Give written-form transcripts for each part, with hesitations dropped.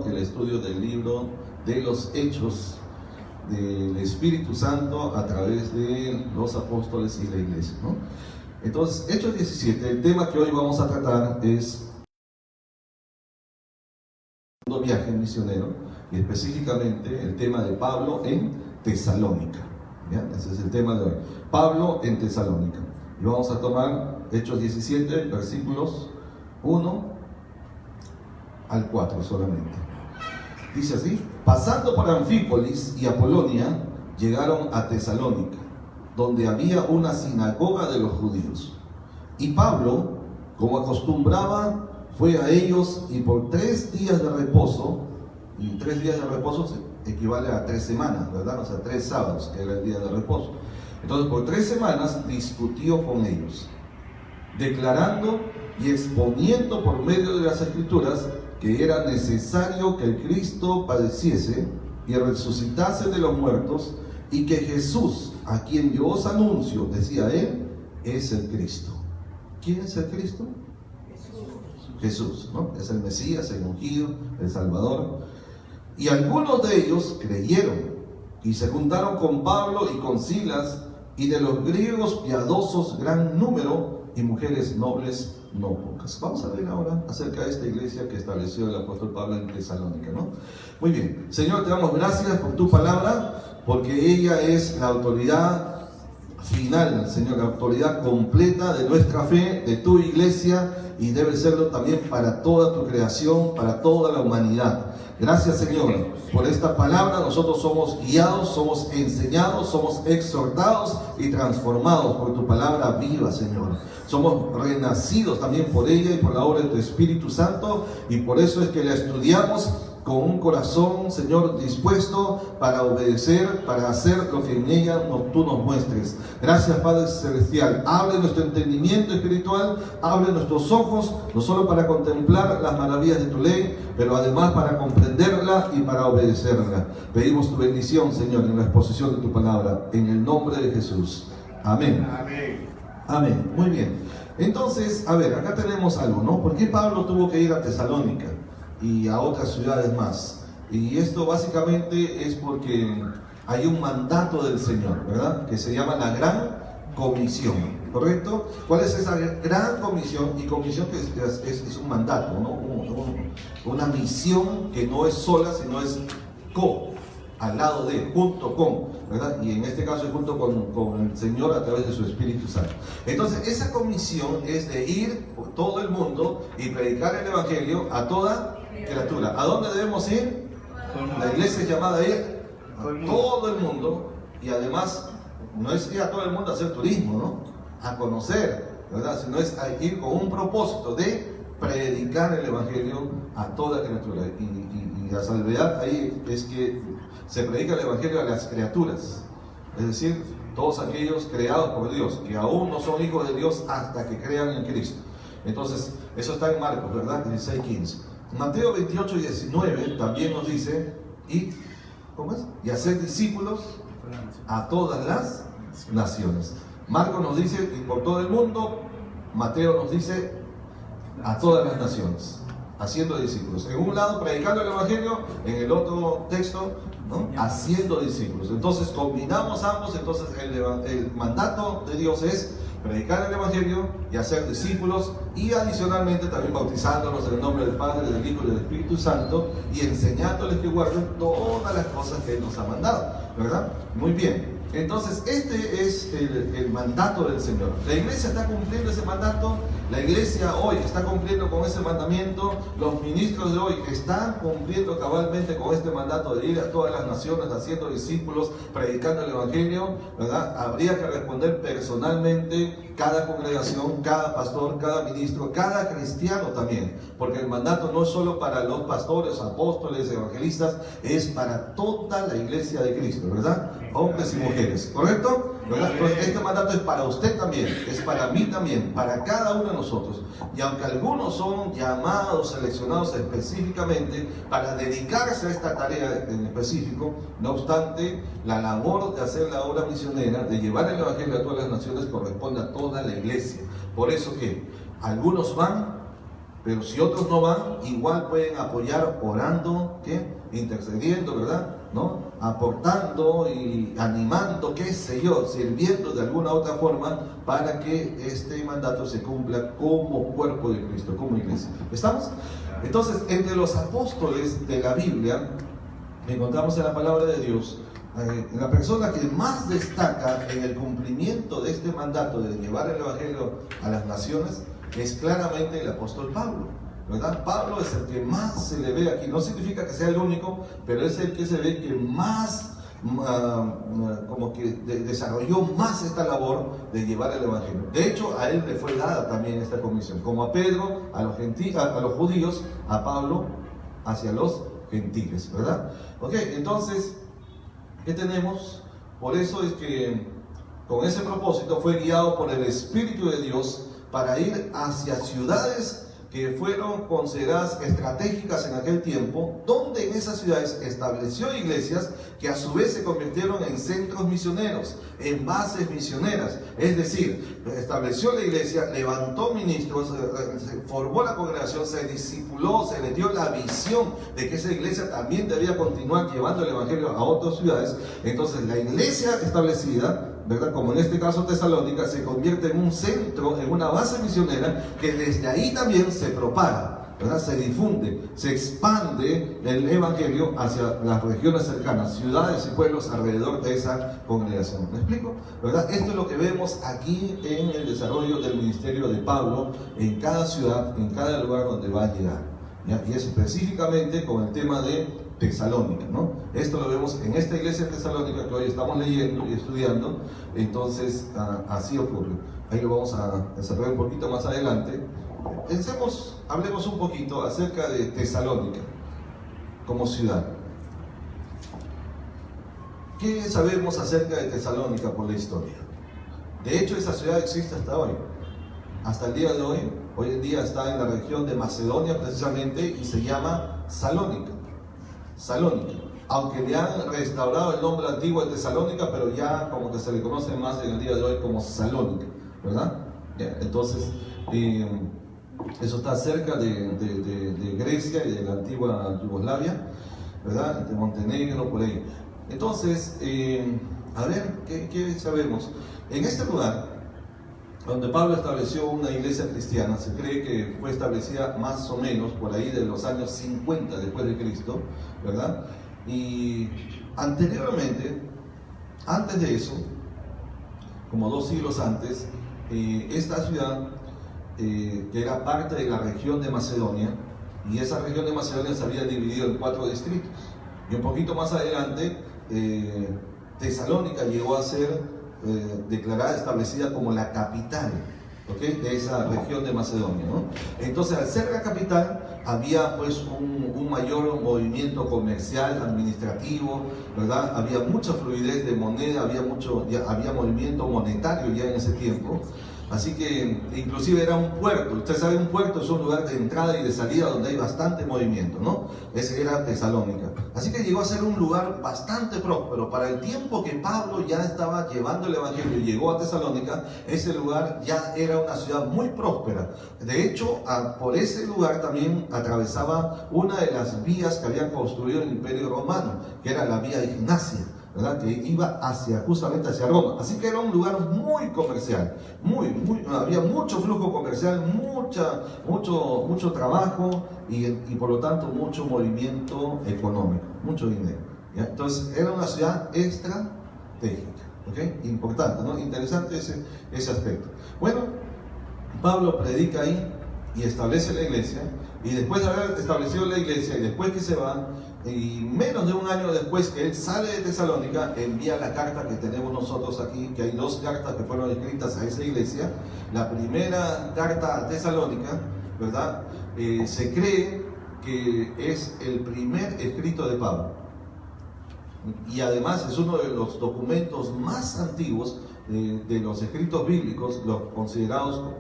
el estudio del libro de los Hechos del Espíritu Santo a través de los apóstoles y la iglesia, ¿no? Entonces, Hechos 17, el tema que hoy vamos a tratar es un viaje misionero, y específicamente el tema de Pablo en Tesalónica. ¿Ya? Ese es el tema de hoy. Pablo en Tesalónica. Y vamos a tomar Hechos 17, versículos 1 al 4 solamente. Dice así: pasando por Anfípolis y Apolonia, llegaron a Tesalónica, donde había una sinagoga de los judíos. Y Pablo, como acostumbraba, fue a ellos, y por 3 días de reposo, y 3 días de reposo equivale a 3 semanas, ¿verdad? O sea, 3 sábados, que era el día de reposo. Entonces, por 3 semanas discutió con ellos, declarando y exponiendo por medio de las Escrituras que era necesario que el Cristo padeciese y resucitase de los muertos, y que Jesús, a quien yo os anuncio, decía él, es el Cristo. ¿Quién es el Cristo? Jesús, ¿no? Es el Mesías, el ungido, el Salvador. Y algunos de ellos creyeron y se juntaron con Pablo y con Silas, y de los griegos piadosos gran número, y mujeres nobles no pocas. Vamos a ver ahora acerca de esta iglesia que estableció el apóstol Pablo en Tesalónica, ¿no? Muy bien, Señor, te damos gracias por tu palabra, porque ella es la autoridad final, Señor, la autoridad completa de nuestra fe, de tu iglesia, y debe serlo también para toda tu creación, para toda la humanidad. Gracias, Señor, por esta palabra. Nosotros somos guiados, somos enseñados, somos exhortados y transformados por tu palabra viva, Señor. Somos renacidos también por ella y por la obra de tu Espíritu Santo, y por eso es que la estudiamos con un corazón, Señor, dispuesto para obedecer, para hacer lo que en ella tú nos muestres. Gracias, Padre Celestial. Abre nuestro entendimiento espiritual, abre nuestros ojos, no solo para contemplar las maravillas de tu ley, pero además para comprenderla y para obedecerla. Pedimos tu bendición, Señor, en la exposición de tu palabra, en el nombre de Jesús. Amén. Amén. Amén. Muy bien. Entonces, a ver, acá tenemos algo, ¿no? ¿Por qué Pablo tuvo que ir a Tesalónica y a otras ciudades más? Y esto básicamente es porque hay un mandato del Señor, ¿verdad? Que se llama la Gran Comisión, ¿correcto? ¿Cuál es esa Gran Comisión? Y comisión que es un mandato, ¿no? Una misión que no es sola, sino es al lado de, junto con, ¿verdad? Y en este caso es junto con el Señor a través de su Espíritu Santo. Entonces, esa comisión es de ir por todo el mundo y predicar el Evangelio a toda criatura. ¿A dónde debemos ir? La iglesia es llamada a ir a todo el mundo, y además no es ir a todo el mundo a hacer turismo, ¿no? A conocer, ¿verdad? Sino es a ir con un propósito de predicar el Evangelio a toda criatura. Y la salvedad ahí es que se predica el Evangelio a las criaturas, es decir, todos aquellos creados por Dios, que aún no son hijos de Dios hasta que crean en Cristo. Entonces, eso está en Marcos, ¿verdad? 16:15. Mateo 28:19 también nos dice, ¿cómo es? Y hacer discípulos a todas las naciones. Marcos nos dice, y por todo el mundo. Mateo nos dice, a todas las naciones, haciendo discípulos. En un lado predicando el Evangelio, en el otro texto, ¿no? Haciendo discípulos. Entonces combinamos ambos. Entonces el mandato de Dios es predicar el Evangelio y hacer discípulos, y adicionalmente también bautizándolos en el nombre del Padre, del Hijo y del Espíritu Santo, y enseñándoles que guarden todas las cosas que Él nos ha mandado, ¿verdad? Muy bien. Entonces, este es el mandato del Señor. La iglesia está cumpliendo ese mandato. La iglesia hoy está cumpliendo con ese mandamiento. Los ministros de hoy están cumpliendo cabalmente con este mandato de ir a todas las naciones haciendo discípulos, predicando el Evangelio, ¿verdad? Habría que responder personalmente cada congregación, cada pastor, cada ministro, cada cristiano también, porque el mandato no es solo para los pastores, apóstoles, evangelistas, es para toda la iglesia de Cristo, ¿verdad? Hombres y mujeres, ¿correcto? ¿Verdad? Entonces, este mandato es para usted también, es para mí también, para cada uno de nosotros. Y aunque algunos son llamados, seleccionados específicamente para dedicarse a esta tarea en específico, no obstante, la labor de hacer la obra misionera, de llevar el Evangelio a todas las naciones, corresponde a toda la iglesia. Por eso que algunos van Pero si otros no van, igual pueden apoyar orando, ¿qué? Intercediendo, ¿verdad? ¿No? Aportando y animando, qué sé yo, sirviendo de alguna otra forma para que este mandato se cumpla como cuerpo de Cristo, como iglesia. ¿Estamos? Entonces, entre los apóstoles de la Biblia, encontramos en la palabra de Dios, la persona que más destaca en el cumplimiento de este mandato de llevar el evangelio a las naciones es claramente el apóstol Pablo, ¿verdad? Pablo es el que más se le ve aquí. No significa que sea el único, pero es el que se ve que más como que desarrolló más esta labor de llevar el evangelio. De hecho, a él le fue dada también esta comisión, como a Pedro a los judíos, a Pablo hacia los gentiles, ¿verdad? Ok, entonces, ¿qué tenemos? Por eso es que con ese propósito fue guiado por el Espíritu de Dios para ir hacia ciudades que fueron consideradas estratégicas en aquel tiempo, donde en esas ciudades estableció iglesias que a su vez se convirtieron en centros misioneros, en bases misioneras. Es decir, estableció la iglesia, levantó ministros, formó la congregación, se discipuló, se le dio la visión de que esa iglesia también debía continuar llevando el evangelio a otras ciudades. Entonces la iglesia establecida, ¿verdad?, como en este caso Tesalónica, se convierte en un centro, en una base misionera que desde ahí también se propaga, ¿verdad?, se difunde, se expande el evangelio hacia las regiones cercanas, ciudades y pueblos alrededor de esa congregación. ¿Me explico? ¿Verdad? Esto es lo que vemos aquí en el desarrollo del ministerio de Pablo en cada ciudad, en cada lugar donde va a llegar, ¿ya? Y es específicamente con el tema de Tesalónica, ¿no? Esto lo vemos en esta iglesia de Tesalónica que hoy estamos leyendo y estudiando. Entonces así ocurre. Ahí lo vamos a desarrollar un poquito más adelante. Hablemos un poquito acerca de Tesalónica como ciudad. ¿Qué sabemos acerca de Tesalónica por la historia? De hecho, esa ciudad existe hasta hoy. Hasta el día de hoy. Hoy en día está en la región de Macedonia precisamente y se llama Salónica. Aunque le han restaurado el nombre antiguo de Tesalónica, pero ya como que se le conoce más en el día de hoy como Salónica, ¿verdad? Entonces, eso está cerca de Grecia y de la antigua Yugoslavia, ¿verdad? De Montenegro, por ahí. Entonces, a ver, ¿qué sabemos? En este lugar, donde Pablo estableció una iglesia cristiana, se cree que fue establecida más o menos por ahí de los años 50 después de Cristo, ¿verdad? Y anteriormente, antes de eso, como 2 siglos antes, esta ciudad, que era parte de la región de Macedonia, y esa región de Macedonia se había dividido en 4 distritos. Y un poquito más adelante, Tesalónica llegó a ser declarada, establecida como la capital, ¿okay?, de esa región de Macedonia, ¿no? Entonces, al ser la capital, había pues un mayor movimiento comercial, administrativo, ¿verdad? Había mucha fluidez de moneda, había movimiento monetario ya en ese tiempo. Así que inclusive era un puerto. Usted sabe, un puerto es un lugar de entrada y de salida donde hay bastante movimiento, ¿no? Ese era Tesalónica. Así que llegó a ser un lugar bastante próspero. Para el tiempo que Pablo ya estaba llevando el evangelio y llegó a Tesalónica, ese lugar ya era una ciudad muy próspera. De hecho, por ese lugar también atravesaba una de las vías que habían construido el Imperio Romano, que era la vía Ignacia, ¿verdad?, que iba justamente hacia Roma. Así que era un lugar muy comercial, había mucho flujo comercial, mucho trabajo y por lo tanto mucho movimiento económico, mucho dinero, ¿ya? Entonces era una ciudad estratégica, ¿okay? Importante, ¿no? Interesante ese aspecto. Bueno, Pablo predica ahí y establece la iglesia, y después de haber establecido la iglesia y después que se va, y menos de un año después que él sale de Tesalónica, envía la carta que tenemos nosotros aquí, que hay 2 cartas que fueron escritas a esa iglesia. La primera carta a Tesalónica, ¿verdad?, se cree que es el primer escrito de Pablo, y además es uno de los documentos más antiguos de los escritos bíblicos, los considerados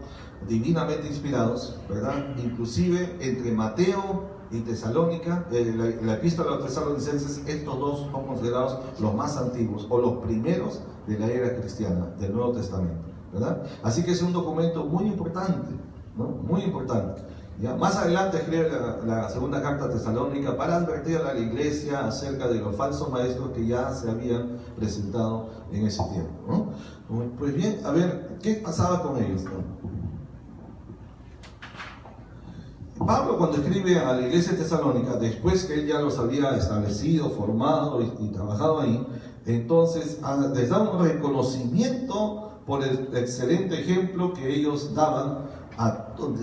divinamente inspirados, ¿verdad? Inclusive entre Mateo y Tesalónica, la epístola a los tesalonicenses, estos 2 son considerados los más antiguos o los primeros de la era cristiana, del Nuevo Testamento, ¿verdad? Así que es un documento muy importante, ¿no? Muy importante. ¿Ya? Más adelante escribe la segunda carta a Tesalónica para advertir a la iglesia acerca de los falsos maestros que ya se habían presentado en ese tiempo, ¿no? Pues bien, a ver, ¿qué pasaba con ellos, no? Pablo, cuando escribe a la iglesia de Tesalónica, después que él ya los había establecido, formado y trabajado ahí, entonces les da un reconocimiento por el excelente ejemplo que ellos daban,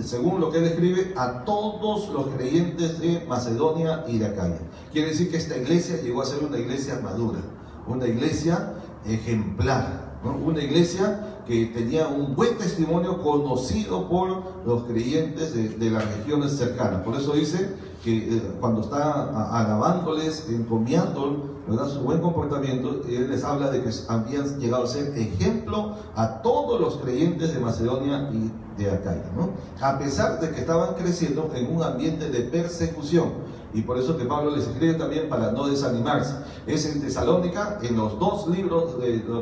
según lo que él escribe, a todos los creyentes de Macedonia y de Acaya. Quiere decir que esta iglesia llegó a ser una iglesia madura, una iglesia ejemplar, ¿no? Una iglesia que tenía un buen testimonio conocido por los creyentes de las regiones cercanas. Por eso dice que cuando está alabándoles, encomiando, ¿verdad?, su buen comportamiento, él les habla de que habían llegado a ser ejemplo a todos los creyentes de Macedonia y de Acaya, ¿no? A pesar de que estaban creciendo en un ambiente de persecución. Y por eso que Pablo les escribe también para no desanimarse. Es en Tesalónica, en los dos libros,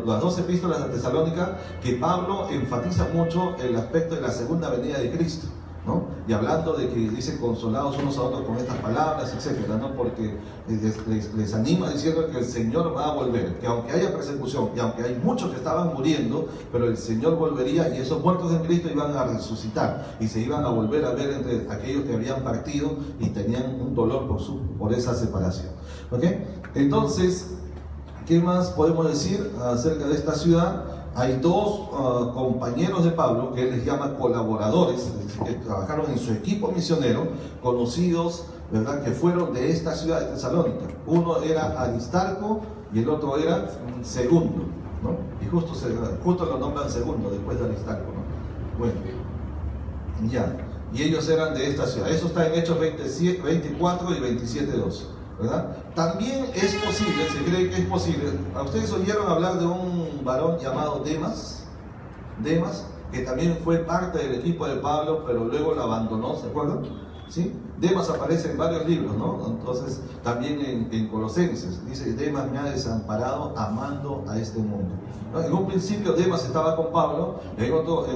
las dos epístolas de Tesalónica, que Pablo enfatiza mucho el aspecto de la segunda venida de Cristo, ¿no? Y hablando de que dicen consolados unos a otros con estas palabras, etcétera, ¿no? Porque les anima diciendo que el Señor va a volver, que aunque haya persecución y aunque hay muchos que estaban muriendo, pero el Señor volvería y esos muertos en Cristo iban a resucitar y se iban a volver a ver entre aquellos que habían partido y tenían un dolor por esa separación. ¿Ok? Entonces, ¿qué más podemos decir acerca de esta ciudad? Hay dos compañeros de Pablo que él les llama colaboradores, es decir, que trabajaron en su equipo misionero, conocidos, ¿verdad?, que fueron de esta ciudad de Tesalónica. Uno era Aristarco y el otro era Segundo, ¿no? Y justo lo nombran Segundo después de Aristarco, ¿no? Bueno, ya. Y ellos eran de esta ciudad. Eso está en Hechos 24 y 27:2. ¿Verdad? También es posible, se cree que es posible. ¿A ustedes oyeron hablar de un varón llamado Demas? Demas, que también fue parte del equipo de Pablo, pero luego lo abandonó, ¿se acuerdan? ¿Sí? Demas aparece en varios libros, ¿no? Entonces, también en Colosenses, dice: Demas me ha desamparado amando a este mundo, ¿no? En un principio Demas estaba con Pablo, en otro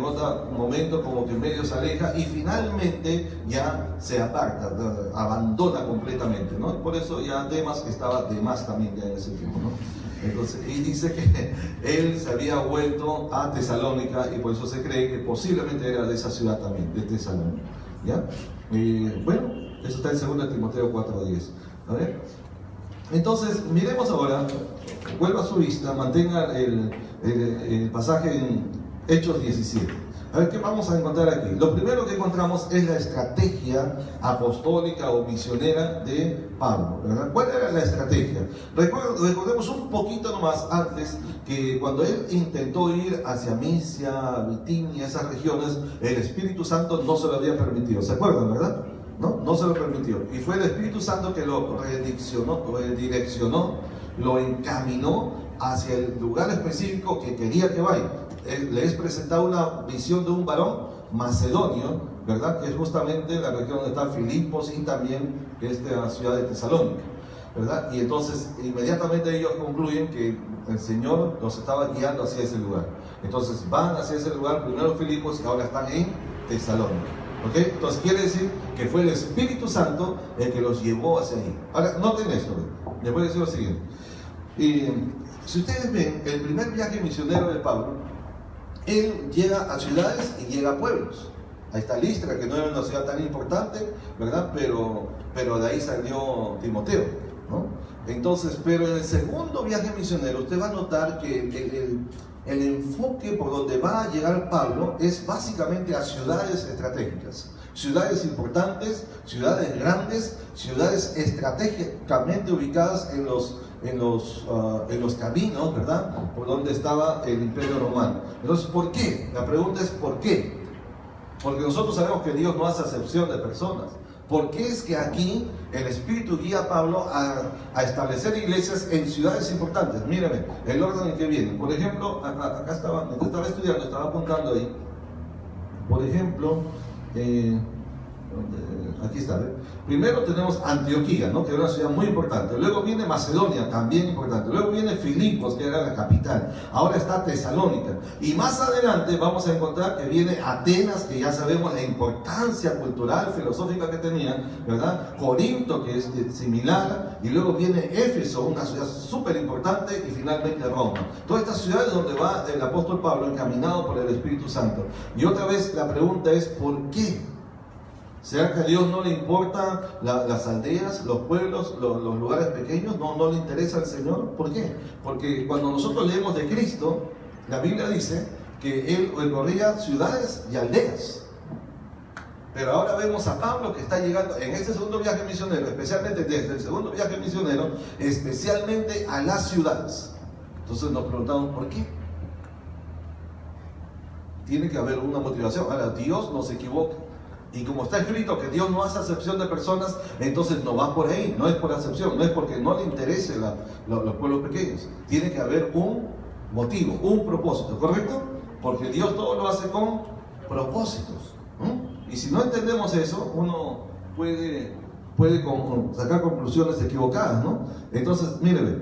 momento como que medio se aleja y finalmente ya se aparta, abandona completamente, ¿no? Por eso ya Demas estaba de más también ya en ese tiempo, ¿no? Entonces, y dice que él se había vuelto a Tesalónica y por eso se cree que posiblemente era de esa ciudad también, de Tesalónica, ¿ya? Bueno, eso está en 2 Timoteo 4:10. A ver, entonces miremos ahora, vuelva a su vista, mantenga el pasaje en Hechos 17. A ver, ¿qué vamos a encontrar aquí? Lo primero que encontramos es la estrategia apostólica o misionera de Pablo, ¿verdad? ¿Cuál era la estrategia? Recordemos un poquito nomás antes que cuando él intentó ir hacia Misia, Bitinia, esas regiones, el Espíritu Santo no se lo había permitido. ¿Se acuerdan, verdad? No se lo permitió. Y fue el Espíritu Santo que lo redireccionó, lo encaminó hacia el lugar específico que quería que vaya. Le es presentado una visión de un varón macedonio, ¿verdad?, que es justamente la región donde está Filipos y también esta ciudad de Tesalónica, ¿verdad? Y entonces inmediatamente ellos concluyen que el Señor los estaba guiando hacia ese lugar. Entonces van hacia ese lugar, primero Filipos y ahora están en Tesalónica. ¿Ok? Entonces quiere decir que fue el Espíritu Santo el que los llevó hacia ahí. Ahora, noten esto, les voy a decir lo siguiente. Si ustedes ven, el primer viaje misionero de Pablo, él llega a ciudades y llega a pueblos. Ahí está Listra, que no era una ciudad tan importante, ¿verdad? Pero de ahí salió Timoteo, ¿no? Entonces, pero en el segundo viaje misionero, usted va a notar que el enfoque por donde va a llegar Pablo es básicamente a ciudades estratégicas, ciudades importantes, ciudades grandes, ciudades estratégicamente ubicadas en los caminos, ¿verdad?, por donde estaba el Imperio Romano. Entonces, ¿por qué? La pregunta es ¿por qué? Porque nosotros sabemos que Dios no hace acepción de personas. ¿Por qué es que aquí el Espíritu guía a Pablo a establecer iglesias en ciudades importantes? Mírame, el orden en que vienen. Por ejemplo, acá estaba estudiando, estaba apuntando ahí. Por ejemplo, aquí está, ¿ve? Primero tenemos Antioquía, ¿no? Que era una ciudad muy importante. Luego viene Macedonia, también importante. Luego viene Filipos, que era la capital. Ahora está Tesalónica. Y más adelante vamos a encontrar que viene Atenas, que ya sabemos la importancia cultural, filosófica que tenían, ¿verdad? Corinto, que es similar. Y luego viene Éfeso, una ciudad súper importante. Y finalmente Roma. Todas estas ciudades donde va el apóstol Pablo encaminado por el Espíritu Santo. Y otra vez la pregunta es, ¿por qué? ¿Será que a Dios no le importan las aldeas, los pueblos, los lugares pequeños? ¿No le interesa al Señor? ¿Por qué? Porque cuando nosotros leemos de Cristo, la Biblia dice que Él recorría ciudades y aldeas. Pero ahora vemos a Pablo que está llegando en este segundo viaje misionero, especialmente desde el segundo viaje misionero, especialmente a las ciudades. Entonces nos preguntamos, ¿por qué? Tiene que haber una motivación. Ahora, Dios no se equivoca. Y como está escrito que Dios no hace acepción de personas, entonces no va por ahí, no es por acepción, no es porque no le interese los pueblos pequeños. Tiene que haber un motivo, un propósito, ¿correcto? Porque Dios todo lo hace con propósitos. Y si no entendemos eso, uno puede sacar conclusiones equivocadas, ¿no? Entonces, míreme,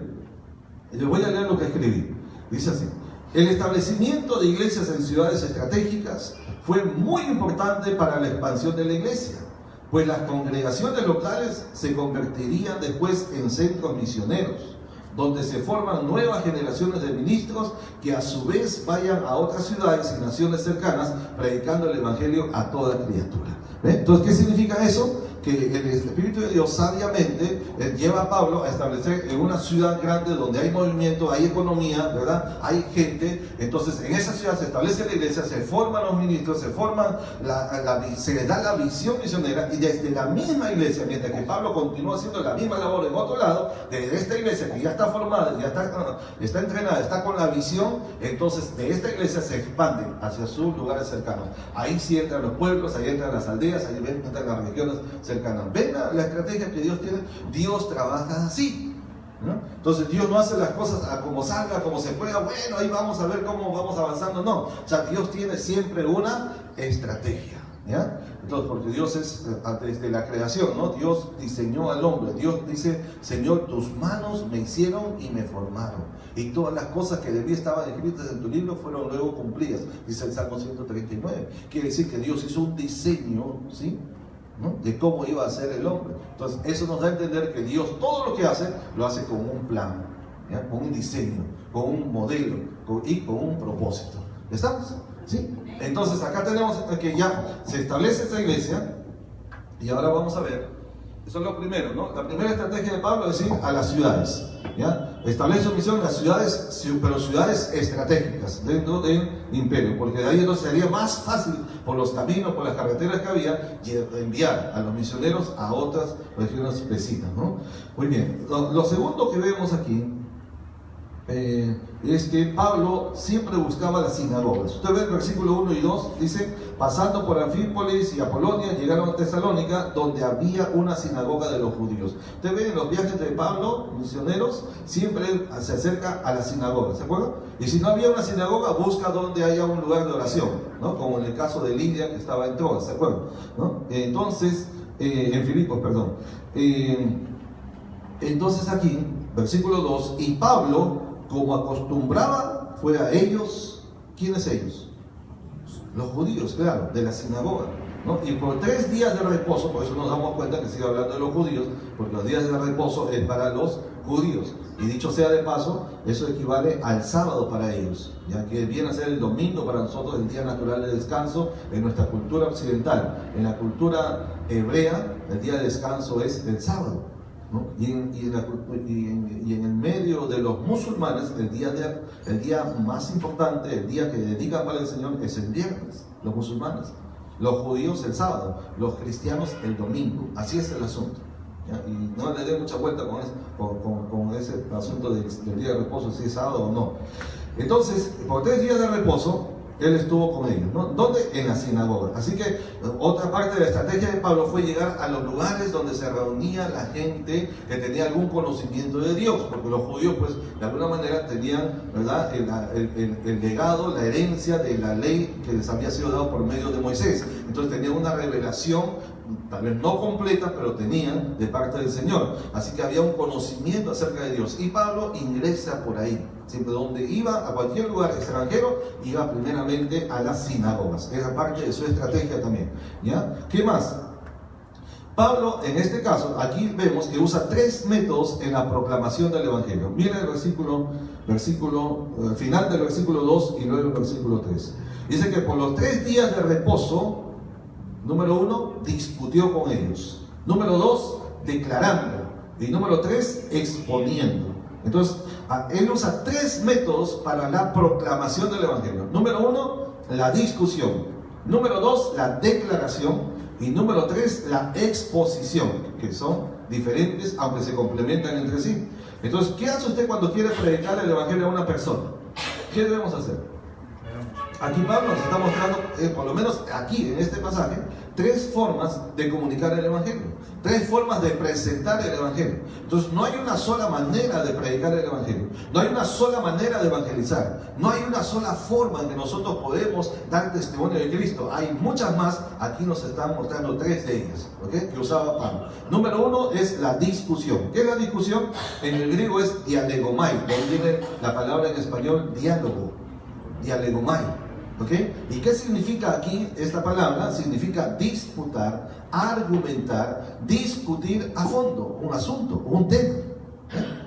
yo voy a leer lo que escribí. Dice así: el establecimiento de iglesias en ciudades estratégicas fue muy importante para la expansión de la iglesia, pues las congregaciones locales se convertirían después en centros misioneros, donde se forman nuevas generaciones de ministros que a su vez vayan a otras ciudades y naciones cercanas predicando el evangelio a toda criatura. ¿Ve? Entonces, ¿qué significa eso? Que el Espíritu de Dios sabiamente lleva a Pablo a establecer en una ciudad grande donde hay movimiento, hay economía, ¿verdad? Hay gente. Entonces en esa ciudad se establece la iglesia, se forman los ministros, se les da la visión misionera, y desde la misma iglesia, mientras que Pablo continúa haciendo la misma labor en otro lado, desde esta iglesia que ya está formada, ya está entrenada, está con la visión, entonces de esta iglesia se expanden hacia sus lugares cercanos. Ahí sí entran los pueblos, ahí entran las aldeas, ahí entran las regiones cercanas. ¿Ven la estrategia que Dios tiene? Dios trabaja así, ¿no? Entonces Dios no hace las cosas a como salga, como se pueda. Bueno, ahí vamos a ver cómo vamos avanzando. No, o sea, Dios tiene siempre una estrategia, ¿ya? Entonces, porque Dios es desde la creación, ¿no? Dios diseñó al hombre. Dios dice: Señor, tus manos me hicieron y me formaron, y todas las cosas que de mí estaban escritas en tu libro fueron luego cumplidas, dice el Salmo 139. Quiere decir que Dios hizo un diseño, ¿sí?, ¿no?, de cómo iba a ser el hombre. Entonces eso nos da a entender que Dios todo lo que hace, lo hace con un plan, ¿ya?, con un diseño, con un modelo y con un propósito. ¿Estamos? ¿Sí? Entonces acá tenemos que ya se establece esta iglesia, y ahora vamos a ver, eso es lo primero, ¿no? La primera estrategia de Pablo es ir a las ciudades, ¿ya? Establece su misión en las ciudades, pero ciudades estratégicas dentro del imperio, porque de ahí entonces sería más fácil, por los caminos, por las carreteras que había, enviar a los misioneros a otras regiones vecinas, ¿no? Muy bien, lo segundo que vemos aquí es que Pablo siempre buscaba las sinagogas. Usted ve el versículo 1 y 2, dice: pasando por Anfípolis y Apolonia, llegaron a Tesalónica, donde había una sinagoga de los judíos. Usted ve en los viajes de Pablo, misioneros, siempre él se acerca a las sinagogas, ¿se acuerdan? Y si no había una sinagoga, busca donde haya un lugar de oración, ¿no? Como en el caso de Lidia, que estaba en Troas, ¿se acuerdan? ¿No? Entonces, en Filipos, perdón. Entonces aquí, versículo 2, y Pablo, como acostumbraba, fue a ellos. ¿Quiénes ellos? Los judíos, claro, de la sinagoga, ¿no? Y por 3 días de reposo, por eso nos damos cuenta que sigue hablando de los judíos, porque los días de reposo es para los judíos. Y dicho sea de paso, eso equivale al sábado para ellos, ya que viene a ser el domingo para nosotros, el día natural de descanso en nuestra cultura occidental. En la cultura hebrea, el día de descanso es el sábado, ¿no? Y en el medio de los musulmanes, el día más importante, el día que dedican para el Señor, es el viernes, los musulmanes. Los judíos el sábado, los cristianos el domingo. Así es el asunto, ¿ya? Y no le dé mucha vuelta con ese asunto del día de reposo, si es sábado o no. Entonces, por 3 días de reposo, él estuvo con ellos, ¿no? ¿Dónde? En la sinagoga. Así que otra parte de la estrategia de Pablo fue llegar a los lugares donde se reunía la gente que tenía algún conocimiento de Dios, porque los judíos, pues, de alguna manera tenían, ¿verdad?, el legado, la herencia de la ley que les había sido dado por medio de Moisés. Entonces tenían una revelación tal vez no completa, pero tenían de parte del Señor. Así que había un conocimiento acerca de Dios. Y Pablo ingresa por ahí. Siempre donde iba, a cualquier lugar extranjero, iba primeramente a las sinagogas. Era parte de su estrategia también. ¿Ya? ¿Qué más? Pablo, en este caso, aquí vemos que usa 3 métodos en la proclamación del Evangelio. Miren el final del versículo 2 y luego el versículo 3. Dice que por los 3 días de reposo, número 1, discutió con ellos. Número 2, declarando. Y número 3, exponiendo. Entonces, él usa 3 métodos para la proclamación del Evangelio. Número 1, la discusión. Número 2, la declaración. Y número 3, la exposición, que son diferentes, aunque se complementan entre sí. Entonces, ¿qué hace usted cuando quiere predicar el Evangelio a una persona? ¿Qué debemos hacer? Aquí Pablo nos está mostrando, por lo menos aquí en este pasaje, 3 formas de comunicar el Evangelio, 3 formas de presentar el Evangelio. Entonces no hay una sola manera de predicar el Evangelio, no hay una sola manera de evangelizar, no hay una sola forma en que nosotros podemos dar testimonio de Cristo. Hay muchas más, aquí nos están mostrando 3 de ellas, ¿okay? Que usaba Pablo. Número 1 es la discusión. ¿Qué es la discusión? En el griego es dialegomai, de ahí viene la palabra en español diálogo, dialegomai. ¿Okay? ¿Y qué significa aquí esta palabra? Significa disputar, argumentar, discutir a fondo un asunto, un tema.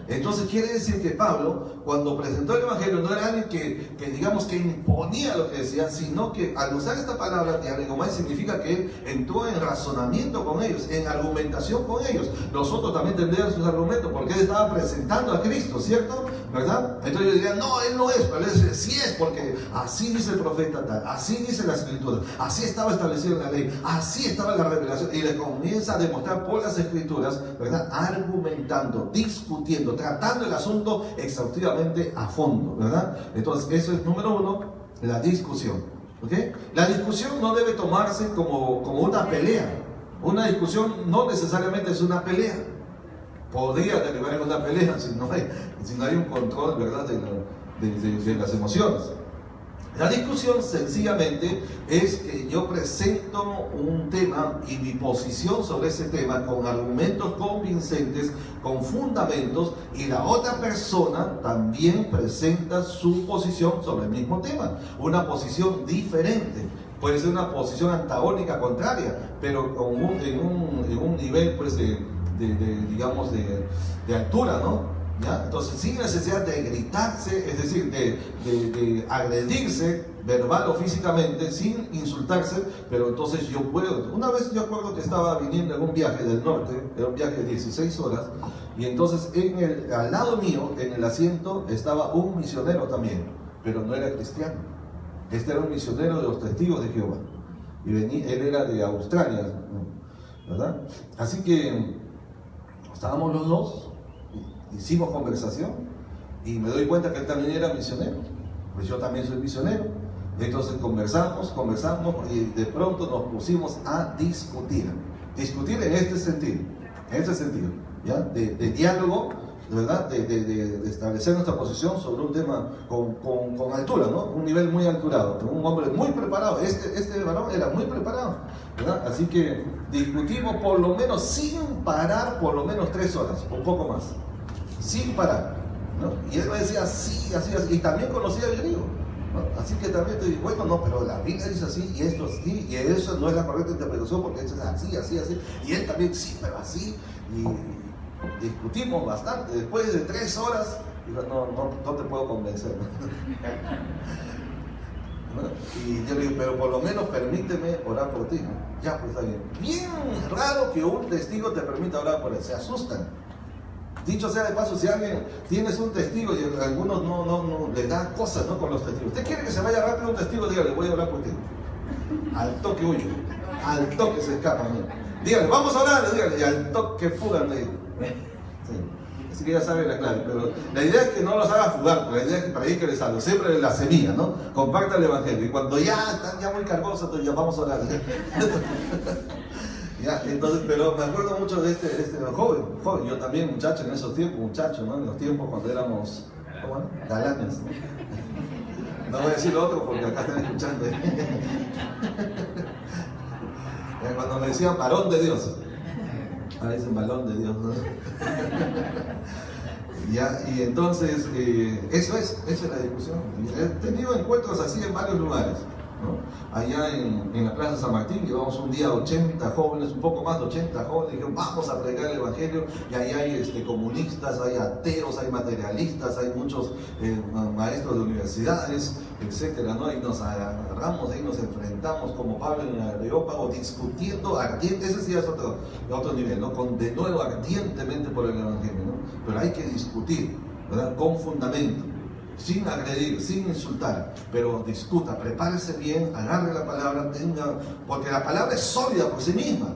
Entonces quiere decir que Pablo, cuando presentó el Evangelio, no era alguien que digamos que imponía lo que decía, sino que al usar esta palabra dialegomai significa que él entró en razonamiento con ellos, en argumentación con ellos. Nosotros también tendríamos sus argumentos, porque él estaba presentando a Cristo, ¿cierto? ¿Verdad? Entonces yo diría, no, él no es, pero él dice, sí es, porque así dice el profeta tal, así dice la Escritura, así estaba establecido en la ley, así estaba la revelación, y le comienza a demostrar por las Escrituras, ¿verdad? Argumentando, discutiendo, tratando el asunto exhaustivamente a fondo, ¿verdad? Entonces, eso es número 1, la discusión. ¿Okay? La discusión no debe tomarse como una pelea. Una discusión no necesariamente es una pelea. Podría derivar en una pelea si no hay un control, ¿verdad? de las emociones. La discusión sencillamente es que yo presento un tema y mi posición sobre ese tema con argumentos convincentes, con fundamentos, y la otra persona también presenta su posición sobre el mismo tema, una posición diferente. Puede ser una posición antagónica, contraria, pero en un nivel pues digamos de altura, ¿no? ¿Ya? Entonces, sin necesidad de gritarse, es decir, de agredirse verbal o físicamente, sin insultarse, pero entonces yo puedo. Una vez yo acuerdo que estaba viniendo en un viaje del norte, era un viaje de 16 horas, y entonces al lado mío, en el asiento, estaba un misionero también, pero no era cristiano. Este era un misionero de los Testigos de Jehová, y él era de Australia, ¿verdad? Así que estábamos los dos. Hicimos conversación y me doy cuenta que él también era misionero, pues yo también soy misionero. Entonces conversamos y de pronto nos pusimos a discutir en este sentido, ¿ya? De diálogo, ¿verdad? De establecer nuestra posición sobre un tema con altura, ¿no? Un nivel muy alturado, un hombre muy preparado. Este varón era muy preparado, ¿verdad? Así que discutimos por lo menos sin parar, por lo menos 3 horas, un poco más. Sin parar, ¿no? Y él me decía así, y también conocía el griego, ¿no? Así que también te digo, bueno, no, pero la Biblia dice así, y esto así, y eso no es la correcta interpretación, porque esto es así, y él también, sí, pero así, y discutimos bastante. Después de 3 horas, digo, no te puedo convencer, ¿no? Y yo le digo, pero por lo menos permíteme orar por ti, ¿no? Ya, pues está bien. Bien raro que un testigo te permita orar por él, se asustan. Dicho sea de paso, si alguien tienes un testigo y algunos no le dan cosas, ¿no? Con los testigos. Usted quiere que se vaya rápido un testigo, dígale, voy a hablar contigo. Al toque huye, al toque se escapa, ¿no? Dígale, vamos a hablar, dígale, y al toque fugan de él. Sí. Así que ya saben la clave, pero la idea es que no los haga fugar, pero la idea es que predique algo, siempre la semilla, ¿no? Comparta el evangelio, y cuando ya están ya muy cargosos, entonces ya vamos a orar. Ya, entonces, pero me acuerdo mucho de este joven, yo también muchacho en esos tiempos, ¿no? En los tiempos cuando éramos, ¿cómo? Galanes, ¿no? No voy a decir lo otro porque acá están escuchando. Cuando me decían varón de Dios. Ahora dicen balón de Dios, ¿no? Ya, y entonces, esa es la discusión. He tenido encuentros así en varios lugares, ¿no? Allá en la Plaza San Martín llevamos un día 80 jóvenes, un poco más de 80 jóvenes, dijeron vamos a predicar el Evangelio, y ahí hay comunistas, hay ateos, hay materialistas, hay muchos maestros de universidades, etcétera, ¿no? Y nos agarramos, ahí nos enfrentamos como Pablo en el Areópago, discutiendo ardiente, ese sí es otro nivel, ¿no? De nuevo ardientemente por el Evangelio, ¿no? Pero hay que discutir, ¿verdad? Con fundamento, sin agredir, sin insultar, pero discuta, prepárese bien, agarre la palabra, porque la palabra es sólida por sí misma,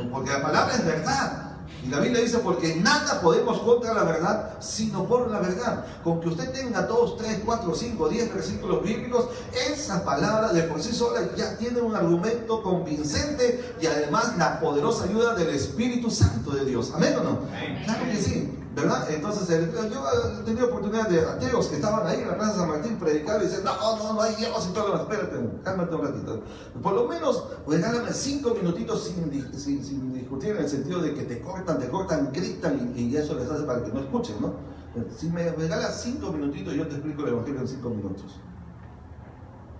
porque la palabra es verdad. Y la Biblia dice, porque nada podemos contra la verdad, sino por la verdad. Con que usted tenga 2, 3, 4, 5, 10 versículos bíblicos, esa palabra de por sí sola ya tiene un argumento convincente y además la poderosa ayuda del Espíritu Santo de Dios. ¿Amén o no? Claro que sí, ¿verdad? Entonces, yo he tenido oportunidad de ateos que estaban ahí en la Plaza San Martín predicando y dicen, no hay Dios y todo lo demás. Espérate, cálmate un ratito. Por lo menos, regálame 5 minutitos sin discutir, en el sentido de que te cortan, gritan y eso les hace para que no escuchen, ¿no? Si me regalas 5 minutitos, yo te explico el Evangelio en 5 minutos.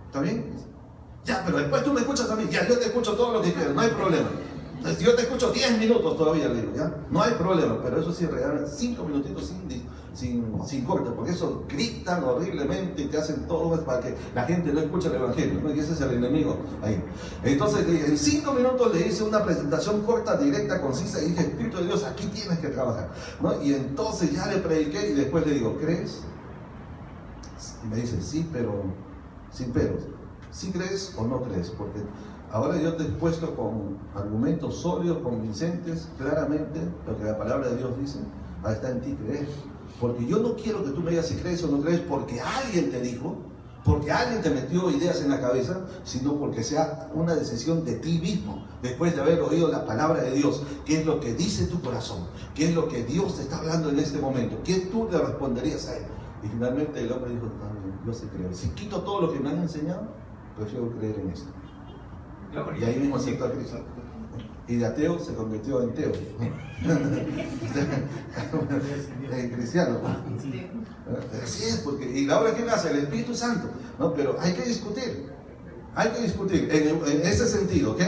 ¿Está bien? Ya, pero después tú me escuchas a mí. Ya, yo te escucho todo lo que quieras, no hay problema. Si yo te escucho 10 minutos todavía, le digo, ¿ya? No hay problema, pero eso sí, regalan 5 minutitos sin corte, porque eso gritan horriblemente y te hacen todo para que la gente no escuche el Evangelio, ¿no? Y ese es el enemigo ahí. Entonces, en 5 minutos le hice una presentación corta, directa, concisa, y dije, Espíritu de Dios, aquí tienes que trabajar, ¿no? Y entonces ya le prediqué y después le digo, ¿crees? Y me dice, sí, pero sin peros. ¿Sí crees o no crees? Porque ahora yo te he expuesto con argumentos sólidos, convincentes, claramente, lo que la palabra de Dios dice. Ahora está en ti creer. Porque yo no quiero que tú me digas si crees o no crees porque alguien te dijo, porque alguien te metió ideas en la cabeza, sino porque sea una decisión de ti mismo, después de haber oído la palabra de Dios, qué es lo que dice tu corazón, qué es lo que Dios te está hablando en este momento, qué tú le responderías a él. Y finalmente el hombre dijo, yo sí creo. Si quito todo lo que me han enseñado, prefiero creer en esto. Y ahí mismo aceptó a Cristo. Y de ateo se convirtió en teo. En cristiano. Así es, porque, y la obra que hace el Espíritu Santo, ¿no? Pero hay que discutir. En ese sentido, ¿ok?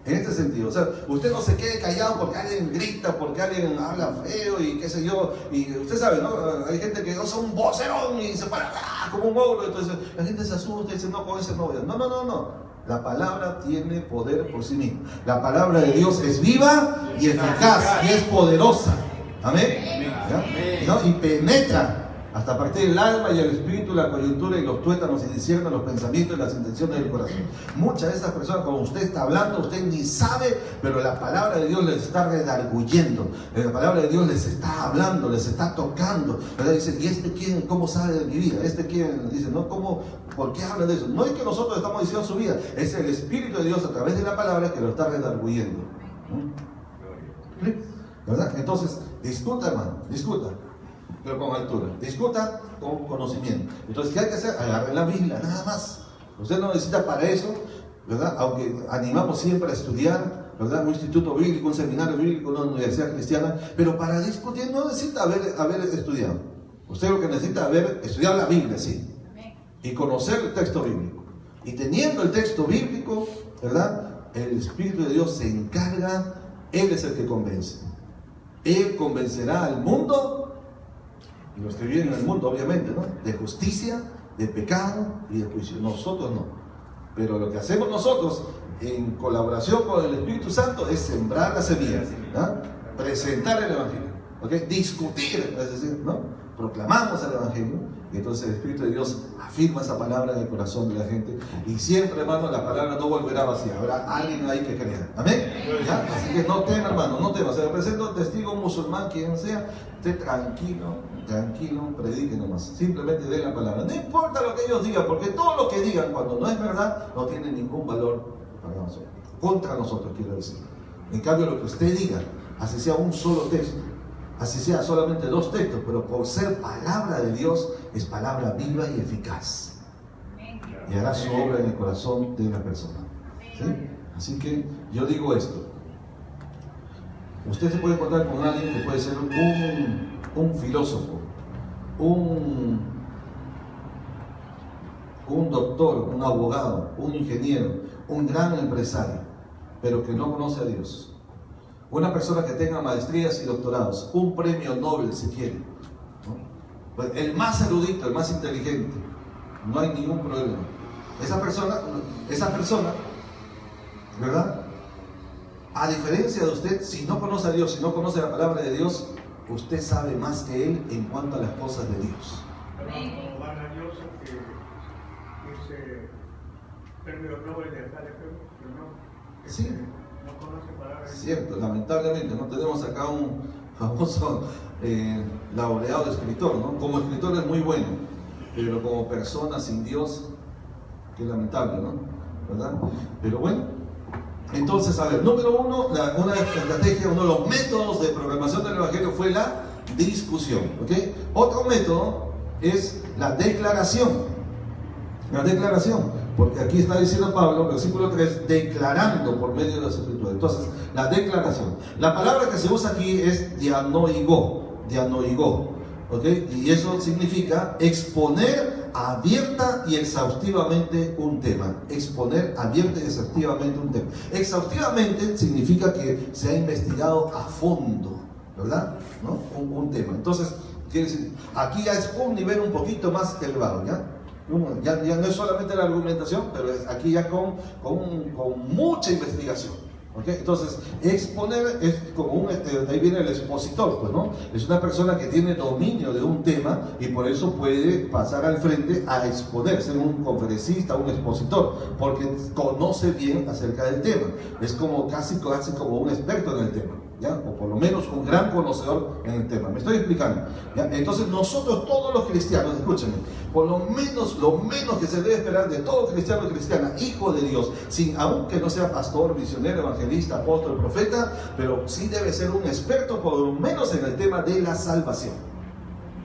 En este sentido, o sea, usted no se quede callado porque alguien grita, porque alguien habla feo y qué sé yo, y usted sabe, ¿no? Hay gente que usa un vocerón y se para como un ogro, entonces la gente se asusta y dice, no, con ese no. No. La palabra tiene poder por sí misma. La palabra de Dios es viva y eficaz y es poderosa. Amén. ¿No? Y penetra hasta partir el alma y el espíritu, la coyuntura y los tuétanos y discierne los pensamientos y las intenciones del corazón. Muchas de esas personas, cuando usted está hablando, usted ni sabe, pero la palabra de Dios les está redarguyendo. La palabra de Dios les está hablando, les está tocando. ¿Verdad? Dicen, ¿y este quién? ¿Cómo sabe de mi vida? ¿Este quién? Dicen, ¿no? ¿Cómo? ¿Por qué habla de eso? No es que nosotros estamos diciendo su vida, es el Espíritu de Dios a través de la palabra que lo está redarguyendo. ¿Verdad? Entonces, discuta, hermano, discuta. Pero con altura, discuta con conocimiento. Entonces, ¿qué hay que hacer? Agarre la Biblia, nada más. Usted no necesita para eso, ¿verdad? Aunque animamos siempre a estudiar, ¿verdad? Un instituto bíblico, un seminario bíblico, una universidad cristiana, pero para discutir no necesita haber estudiado. Usted lo que necesita es estudiar la Biblia, sí, y conocer el texto bíblico. Y teniendo el texto bíblico, ¿verdad? El Espíritu de Dios se encarga, Él es el que convence. Él convencerá al mundo, y los que viven en el mundo, obviamente, ¿no? De justicia, de pecado y de juicio. Nosotros no. Pero lo que hacemos nosotros, en colaboración con el Espíritu Santo, es sembrar la semilla, ¿no? Presentar el Evangelio, ¿okay? Discutir, es decir, ¿no? Proclamamos el Evangelio. Y entonces el Espíritu de Dios afirma esa palabra en el corazón de la gente. Y siempre, hermano, la palabra no volverá vacía. Habrá alguien ahí que crea. ¿Amén? ¿Ya? Así que no tema, hermano, no tema. Se le presenta un testigo, un musulmán, quien sea. Esté tranquilo, predique nomás. Simplemente dé la palabra. No importa lo que ellos digan, porque todo lo que digan cuando no es verdad, no tiene ningún valor para nosotros. Contra nosotros, quiero decir. En cambio, lo que usted diga, así sea un solo texto, así sea solamente 2 textos, pero por ser palabra de Dios, es palabra viva y eficaz. Y hará su obra en el corazón de una persona. ¿Sí? Así que yo digo esto. Usted se puede encontrar con alguien que puede ser un filósofo, un doctor, un abogado, un ingeniero, un gran empresario, pero que no conoce a Dios. Una persona que tenga maestrías y doctorados, un premio Nobel si quiere, ¿no? El más erudito, el más inteligente, no hay ningún problema. Esa persona, ¿verdad? A diferencia de usted, si no conoce a Dios, si no conoce la palabra de Dios, usted sabe más que él en cuanto a las cosas de Dios. Como van a Dios que ese premio Nobel de acá de no, sí, no conoce palabras. Cierto, lamentablemente no tenemos acá un famoso laureado escritor, ¿no? Como escritor es muy bueno, pero como persona sin Dios, qué lamentable, ¿no? ¿Verdad? Pero bueno. Entonces, a ver, número uno, una estrategia, uno de los métodos de programación del Evangelio fue la discusión, ¿ok? Otro método es la declaración. La declaración, porque aquí está diciendo Pablo, versículo 3, declarando por medio de las Escrituras. Entonces, la declaración. La palabra que se usa aquí es dianoigó, ¿ok? Y eso significa exponer abierta y exhaustivamente un tema. Exponer abierta y exhaustivamente un tema. Exhaustivamente significa que se ha investigado a fondo, ¿verdad? ¿No? Un tema. Entonces, quiere decir, aquí ya es un nivel un poquito más elevado, ¿ya? Ya no es solamente la argumentación, pero es aquí ya con mucha investigación. ¿Okay? Entonces, exponer es como ahí viene el expositor, pues, ¿no? Es una persona que tiene dominio de un tema y por eso puede pasar al frente a exponer, ser un conferencista, un expositor, porque conoce bien acerca del tema. Es como casi como un experto en el tema, ¿ya? O por lo menos un gran conocedor en el tema. ¿Me estoy explicando? ¿Ya? Entonces, nosotros todos los cristianos, escúchenme, por lo menos que se debe esperar de todo cristiano y cristiana, hijo de Dios, aunque no sea pastor, misionero, evangelista, apóstol, profeta, pero sí debe ser un experto por lo menos en el tema de la salvación.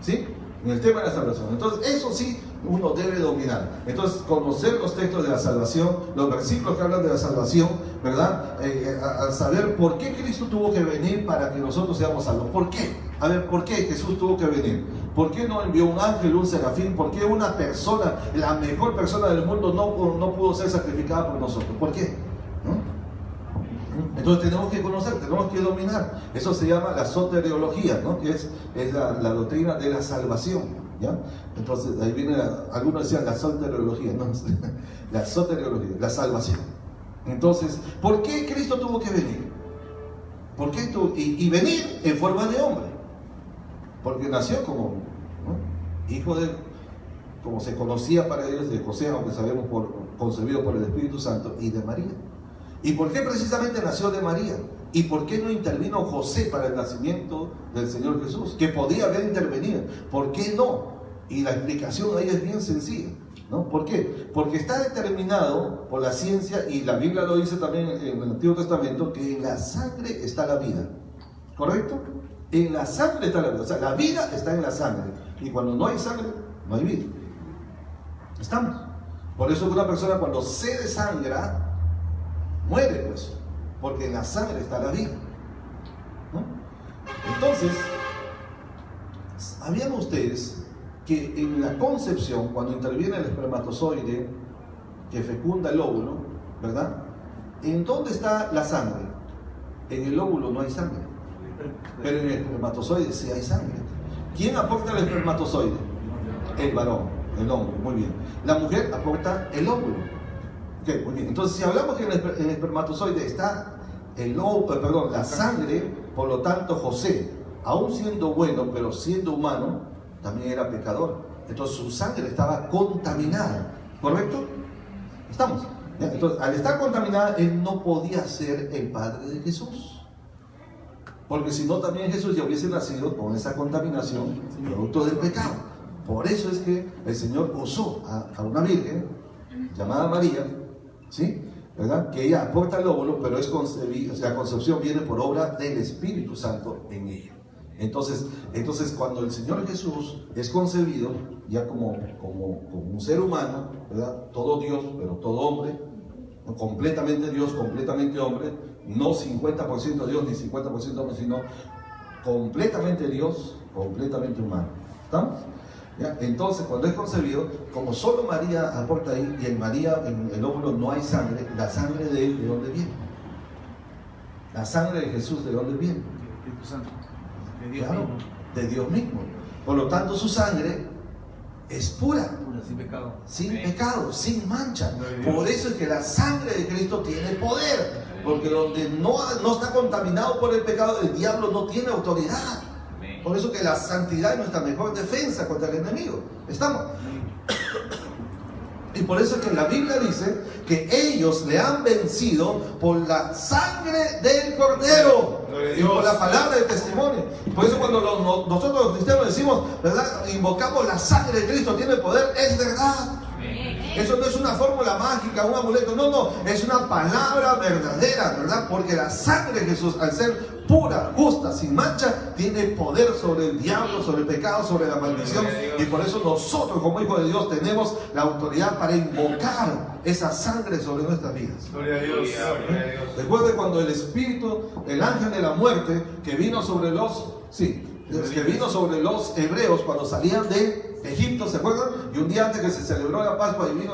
¿Sí? En el tema de la salvación. Entonces, eso sí uno debe dominar. Entonces, conocer los textos de la salvación, los versículos que hablan de la salvación, ¿verdad? Al saber por qué Cristo tuvo que venir para que nosotros seamos salvos. ¿Por qué? A ver, ¿por qué Jesús tuvo que venir? ¿Por qué no envió un ángel, un serafín? ¿Por qué una persona, la mejor persona del mundo, no pudo ser sacrificada por nosotros? ¿Por qué? ¿No? Entonces tenemos que conocer, tenemos que dominar. Eso se llama la soteriología, ¿no? Que es la doctrina de la salvación, ¿ya? Entonces ahí viene, algunos decían la soteriología, no, la soteriología, la salvación. Entonces, ¿por qué Cristo tuvo que venir? ¿Por qué y venir en forma de hombre? Porque nació como, ¿no? Hijo de, como se conocía para ellos, de José, aunque sabemos concebido por el Espíritu Santo, y de María. ¿Y por qué precisamente nació de María? ¿Y por qué no intervino José para el nacimiento del Señor Jesús? Que podía haber intervenido. ¿Por qué no? Y la explicación ahí es bien sencilla, ¿no? ¿Por qué? Porque está determinado por la ciencia, y la Biblia lo dice también en el Antiguo Testamento, que en la sangre está la vida. ¿Correcto? En la sangre está la vida. O sea, la vida está en la sangre. Y cuando no hay sangre, no hay vida. Estamos. Por eso una persona cuando se desangra, muere, pues, porque en la sangre está la vida, ¿no? Entonces, ¿sabían ustedes que en la concepción, cuando interviene el espermatozoide que fecunda el óvulo, ¿verdad? ¿En dónde está la sangre? En el óvulo no hay sangre, pero en el espermatozoide sí hay sangre. ¿Quién aporta el espermatozoide? El varón, el hombre, muy bien. La mujer aporta el óvulo. Okay, muy bien. Entonces, si hablamos que en el espermatozoide está la sangre, por lo tanto José, aún siendo bueno, pero siendo humano, también era pecador. Entonces su sangre estaba contaminada, ¿correcto? ¿Estamos? Entonces, al estar contaminada, él no podía ser el padre de Jesús. Porque si no, también Jesús ya hubiese nacido con esa contaminación, producto del pecado. Por eso es que el Señor usó a una virgen llamada María, ¿sí? ¿Verdad? Que ella aporta el óvulo, pero es concebida, o sea, la concepción viene por obra del Espíritu Santo en ella. Entonces cuando el Señor Jesús es concebido, ya como un ser humano, ¿verdad? Todo Dios, pero todo hombre, completamente Dios, completamente hombre, no 50% Dios ni 50% hombre, sino completamente Dios, completamente humano. ¿Estamos? ¿Ya? Entonces, cuando es concebido, como solo María aporta ahí, y en María, en el óvulo no hay sangre, la sangre de él, ¿de dónde viene? La sangre de Jesús, ¿de dónde viene? Del Espíritu Santo, de Dios Claro, mismo. de Dios mismo. Por lo tanto, su sangre es pura, Pura, sin pecado. sin Amén. pecado, sin mancha. Gloria a Dios. Por eso es que la sangre de Cristo tiene poder, porque donde no está contaminado por el pecado, el diablo no tiene autoridad. Amén. Por eso que la santidad es nuestra mejor defensa contra el enemigo. ¿Estamos? Y por eso es que la Biblia dice que ellos le han vencido por la sangre del Cordero Gloria a y Dios. por la palabra de testimonio. Por eso cuando nosotros los cristianos decimos, ¿verdad? Invocamos la sangre de Cristo, tiene poder, es verdad. Eso no es una fórmula mágica, un amuleto, no, es una palabra verdadera, ¿verdad? Porque la sangre de Jesús, al ser pura, justa, sin mancha, tiene poder sobre el diablo, sobre el pecado, sobre la maldición. Y por eso nosotros como hijos de Dios tenemos la autoridad para invocar esa sangre sobre nuestras vidas. Gloria a Dios. Gloria a Dios. Recuerde cuando el espíritu, el ángel de la muerte, que vino sobre los hebreos cuando salían de Egipto, ¿se acuerdan? Y un día antes que se celebró la Pascua y vino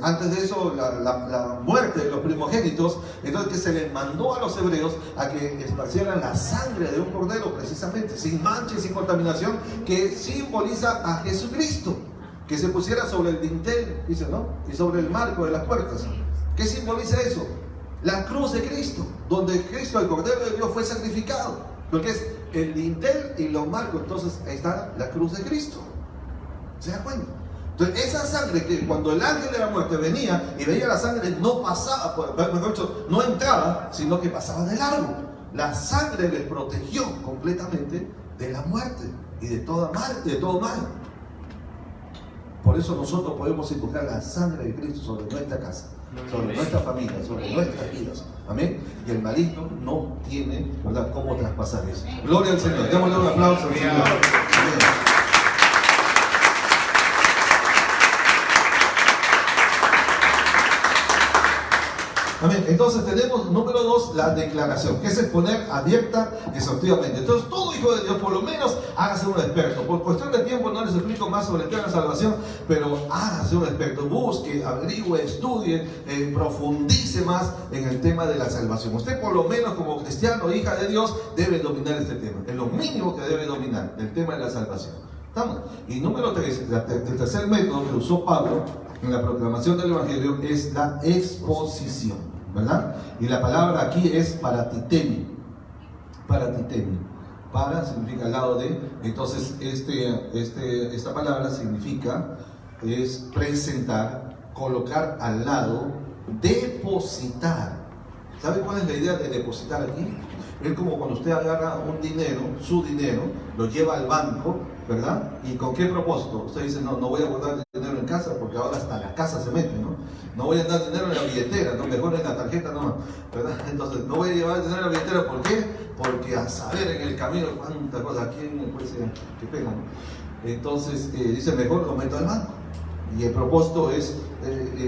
antes de eso la muerte de los primogénitos, entonces que se les mandó a los hebreos a que esparcieran la sangre de un cordero, precisamente, sin mancha y sin contaminación, que simboliza a Jesucristo, que se pusiera sobre el dintel, dice, ¿no? Y sobre el marco de las puertas. ¿Qué simboliza eso? La cruz de Cristo, donde Cristo, el Cordero de Dios, fue sacrificado. Lo que es el dintel y los marcos, entonces ahí está la cruz de Cristo. ¿Se da cuenta? Entonces esa sangre que cuando el ángel de la muerte venía y veía la sangre, no pasaba, mejor dicho, no entraba, sino que pasaba de largo. La sangre les protegió completamente de la muerte y de todo mal. Por eso nosotros podemos invocar la sangre de Cristo sobre nuestra casa, sobre nuestra familia, sobre nuestras vidas. Amén. Y el maligno no tiene, ¿verdad?, cómo traspasar eso. Gloria al Señor. Démosle un aplauso al Señor. Amén. Amén. Entonces tenemos, número 2, la declaración, que es exponer abierta y exhaustivamente. Entonces todo hijo de Dios, por lo menos, hágase un experto. Por cuestión de tiempo no les explico más sobre el tema de la salvación, pero hágase un experto. Busque, averigüe, estudie, profundice más en el tema de la salvación. Usted por lo menos como cristiano, hija de Dios, debe dominar este tema. Es lo mínimo que debe dominar, el tema de la salvación. ¿Estamos? Y número 3, el tercer método que usó Pablo en la proclamación del Evangelio es la exposición, ¿verdad? Y la palabra aquí es paratitemi. Paratitemi. Para significa al lado de. Entonces, esta palabra significa, es presentar, colocar al lado, depositar. ¿Sabe cuál es la idea de depositar aquí? Es como cuando usted agarra un dinero, su dinero, lo lleva al banco, ¿verdad? ¿Y con qué propósito? Usted dice, no voy a guardar dinero en casa porque ahora hasta la casa se mete, ¿no? No voy a dar dinero en la billetera, no, mejor en la tarjeta nomás, ¿verdad? Entonces, no voy a llevar dinero en la billetera, ¿por qué? Porque a saber en el camino cuántas cosas, ¿quién puede ser? Qué pena, ¿no? Entonces, dice, mejor lo meto al banco. Y el propósito es,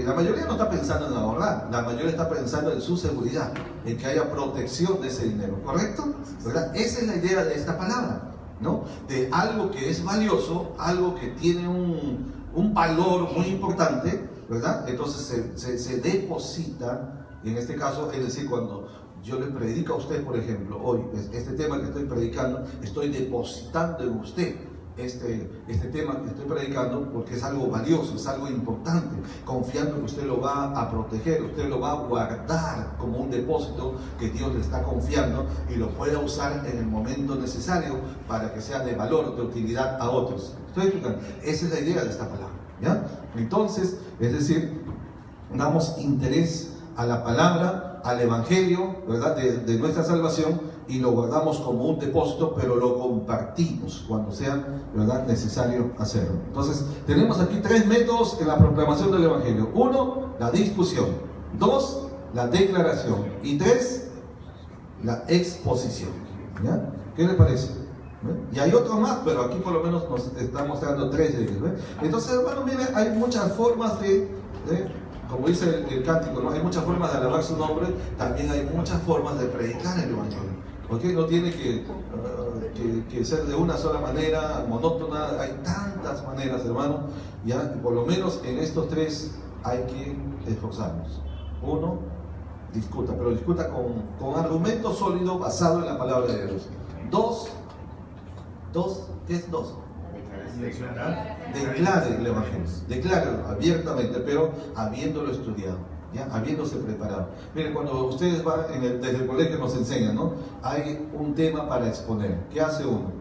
la mayoría no está pensando en ahorrar, la mayoría está pensando en su seguridad, en que haya protección de ese dinero, ¿correcto? ¿Verdad? Esa es la idea de esta palabra, ¿no? De algo que es valioso, algo que tiene un valor muy importante, ¿verdad? Entonces se deposita, en este caso, es decir, cuando yo le predico a usted, por ejemplo, hoy, este tema que estoy predicando, estoy depositando en usted este tema que estoy predicando, porque es algo valioso, es algo importante, confiando que usted lo va a proteger, usted lo va a guardar como un depósito que Dios le está confiando y lo pueda usar en el momento necesario para que sea de valor, de utilidad a otros. ¿Estoy explicando? Esa es la idea de esta palabra, ¿ya? Entonces, es decir, damos interés a la palabra, al evangelio, ¿verdad?, de nuestra salvación, y lo guardamos como un depósito, pero lo compartimos cuando sea, ¿verdad?, necesario hacerlo. Entonces, tenemos aquí 3 métodos en la proclamación del evangelio. 1, la discusión. 2, la declaración. Y 3, la exposición. ¿Ya? ¿Qué les parece? Y hay otros más, pero aquí por lo menos nos está mostrando 3 de ellos. Entonces, hermano, mire, hay muchas formas de como dice el cántico, ¿no? Hay muchas formas de alabar su nombre, también hay muchas formas de predicar el Evangelio. ¿Okay? No tiene que ser de una sola manera, monótona, hay tantas maneras, hermano, ¿ya? Y por lo menos en estos tres hay que esforzarnos. Uno, discuta, pero discuta con argumento sólido basado en la palabra de Dios. Dos, ¿qué es dos? Declare el Evangelio, declárelo abiertamente, pero habiéndolo estudiado, ¿ya? Habiéndose preparado. Miren, cuando ustedes van desde el colegio nos enseñan, ¿no? Hay un tema para exponer. ¿Qué hace uno?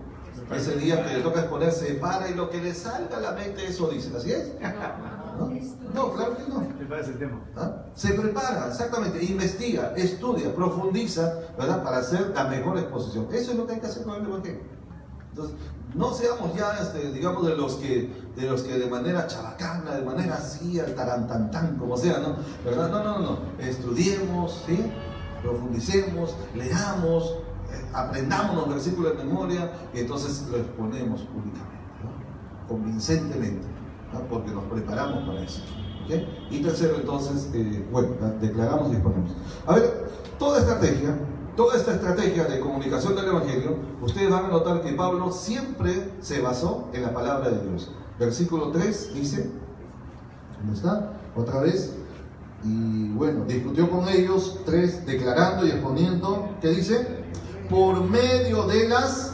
Ese día que le toca exponer se para y lo que le salga a la mente eso dice. ¿Así es? ¿No? No, claro que no. Prepárese el tema. ¿Ah? Se prepara, exactamente, investiga, estudia, profundiza, ¿verdad? Para hacer la mejor exposición. Eso es lo que hay que hacer con el Evangelio. Entonces, no seamos ya, digamos, de los que de manera chabacana, de manera así, al tarantantán, como sea, ¿no? ¿Verdad? No. Estudiemos, ¿sí? Profundicemos, leamos, aprendamos los versículos de memoria y entonces lo exponemos públicamente, ¿no? Convincentemente, ¿no? Porque nos preparamos para eso. ¿Okay? Y tercero, entonces, declaramos y exponemos. A ver, toda esta estrategia de comunicación del Evangelio, ustedes van a notar que Pablo siempre se basó en la palabra de Dios. Versículo 3 dice, ¿dónde está? Otra vez. Y bueno, discutió con ellos, 3, declarando y exponiendo, ¿qué dice? Por medio de las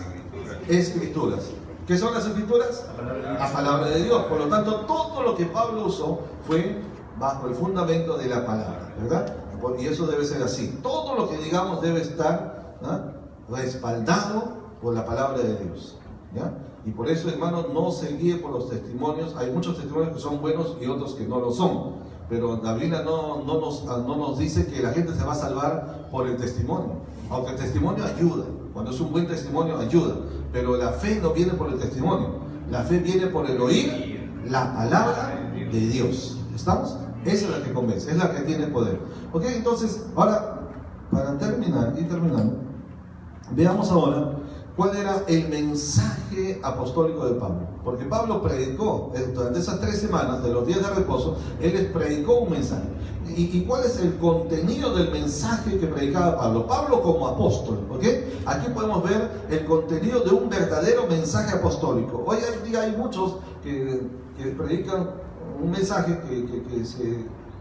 Escrituras. ¿Qué son las Escrituras? La palabra de Dios. Por lo tanto, todo lo que Pablo usó fue bajo el fundamento de la palabra, ¿verdad? Y eso debe ser así. Todo lo que digamos debe estar, ¿no?, respaldado por la palabra de Dios, ¿ya? Y por eso, hermanos, no se guíe por los testimonios. Hay muchos testimonios que son buenos y otros que no lo son. Pero la Biblia no nos dice que la gente se va a salvar por el testimonio. Aunque el testimonio ayuda. Cuando es un buen testimonio ayuda. Pero la fe no viene por el testimonio. La fe viene por el oír la palabra de Dios. ¿Estamos? Esa es la que convence, es la que tiene poder. Ok, entonces, ahora, para terminar, veamos ahora cuál era el mensaje apostólico de Pablo. Porque Pablo predicó, durante esas 3 semanas de los días de reposo, él les predicó un mensaje. ¿Y cuál es el contenido del mensaje que predicaba Pablo? Pablo como apóstol, ¿ok? Aquí podemos ver el contenido de un verdadero mensaje apostólico. Hoy en día hay muchos que predican un mensaje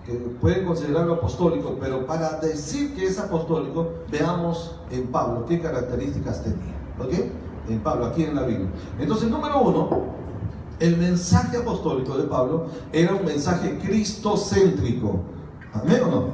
que pueden considerarlo apostólico, pero para decir que es apostólico, veamos en Pablo qué características tenía, ¿ok? En Pablo, aquí en la Biblia. Entonces, número 1, el mensaje apostólico de Pablo era un mensaje cristocéntrico. ¿Amén o no?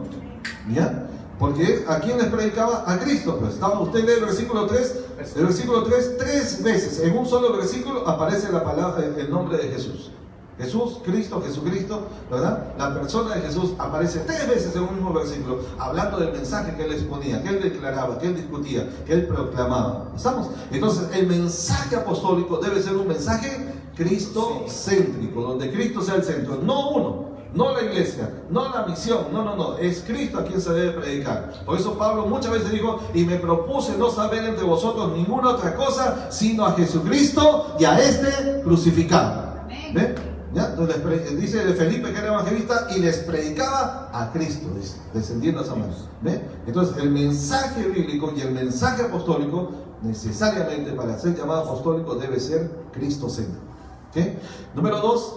¿Ya? Porque ¿a quién les predicaba? A Cristo. Pues usted lee el versículo 3, 3 veces, en un solo versículo aparece la palabra, el nombre de Jesús. Jesús, Cristo, Jesucristo, ¿verdad? La persona de Jesús aparece 3 veces en un mismo versículo, hablando del mensaje que él exponía, que él declaraba, que él discutía, que él proclamaba. ¿Estamos? Entonces, el mensaje apostólico debe ser un mensaje cristocéntrico, donde Cristo sea el centro, no uno, no la iglesia, no la misión, no, es Cristo a quien se debe predicar. Por eso Pablo muchas veces dijo, y me propuse no saber entre vosotros ninguna otra cosa, sino a Jesucristo y a este crucificado. ¿Ven? ¿Ya? Entonces dice de Felipe, que era evangelista, y les predicaba a Cristo, dice, descendiendo a esa mano. Entonces el mensaje bíblico y el mensaje apostólico, necesariamente para ser llamado apostólico, debe ser cristocéntrico. ¿Okay? Número 2,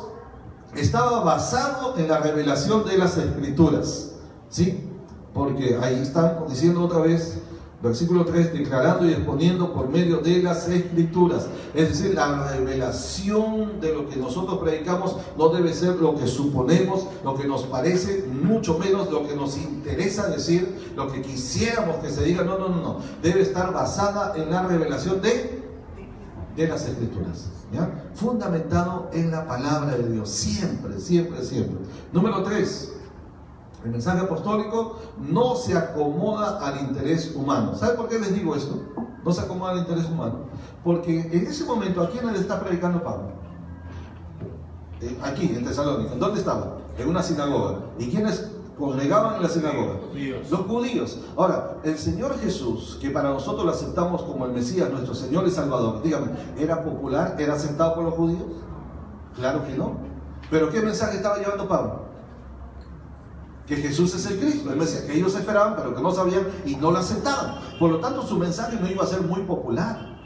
estaba basado en la revelación de las Escrituras, ¿sí? Porque ahí están diciendo otra vez, versículo 3, declarando y exponiendo por medio de las Escrituras. Es decir, la revelación de lo que nosotros predicamos no debe ser lo que suponemos, lo que nos parece, mucho menos lo que nos interesa decir, lo que quisiéramos que se diga. No. Debe estar basada en la revelación de las Escrituras, ¿ya? Fundamentado en la palabra de Dios, siempre. Número 3, el mensaje apostólico no se acomoda al interés humano. ¿Sabe por qué les digo esto? No se acomoda al interés humano. Porque en ese momento, ¿a quién le está predicando Pablo? Aquí, en Tesalónica. ¿Dónde estaba? En una sinagoga. ¿Y quiénes congregaban en la sinagoga? Los judíos. Ahora, el Señor Jesús, que para nosotros lo aceptamos como el Mesías, nuestro Señor y Salvador, dígame, ¿era popular? ¿Era aceptado por los judíos? Claro que no. ¿Pero qué mensaje estaba llevando Pablo? que Jesús es el Cristo. Él decía que ellos esperaban, pero que no sabían y no lo aceptaban. Por lo tanto, su mensaje no iba a ser muy popular.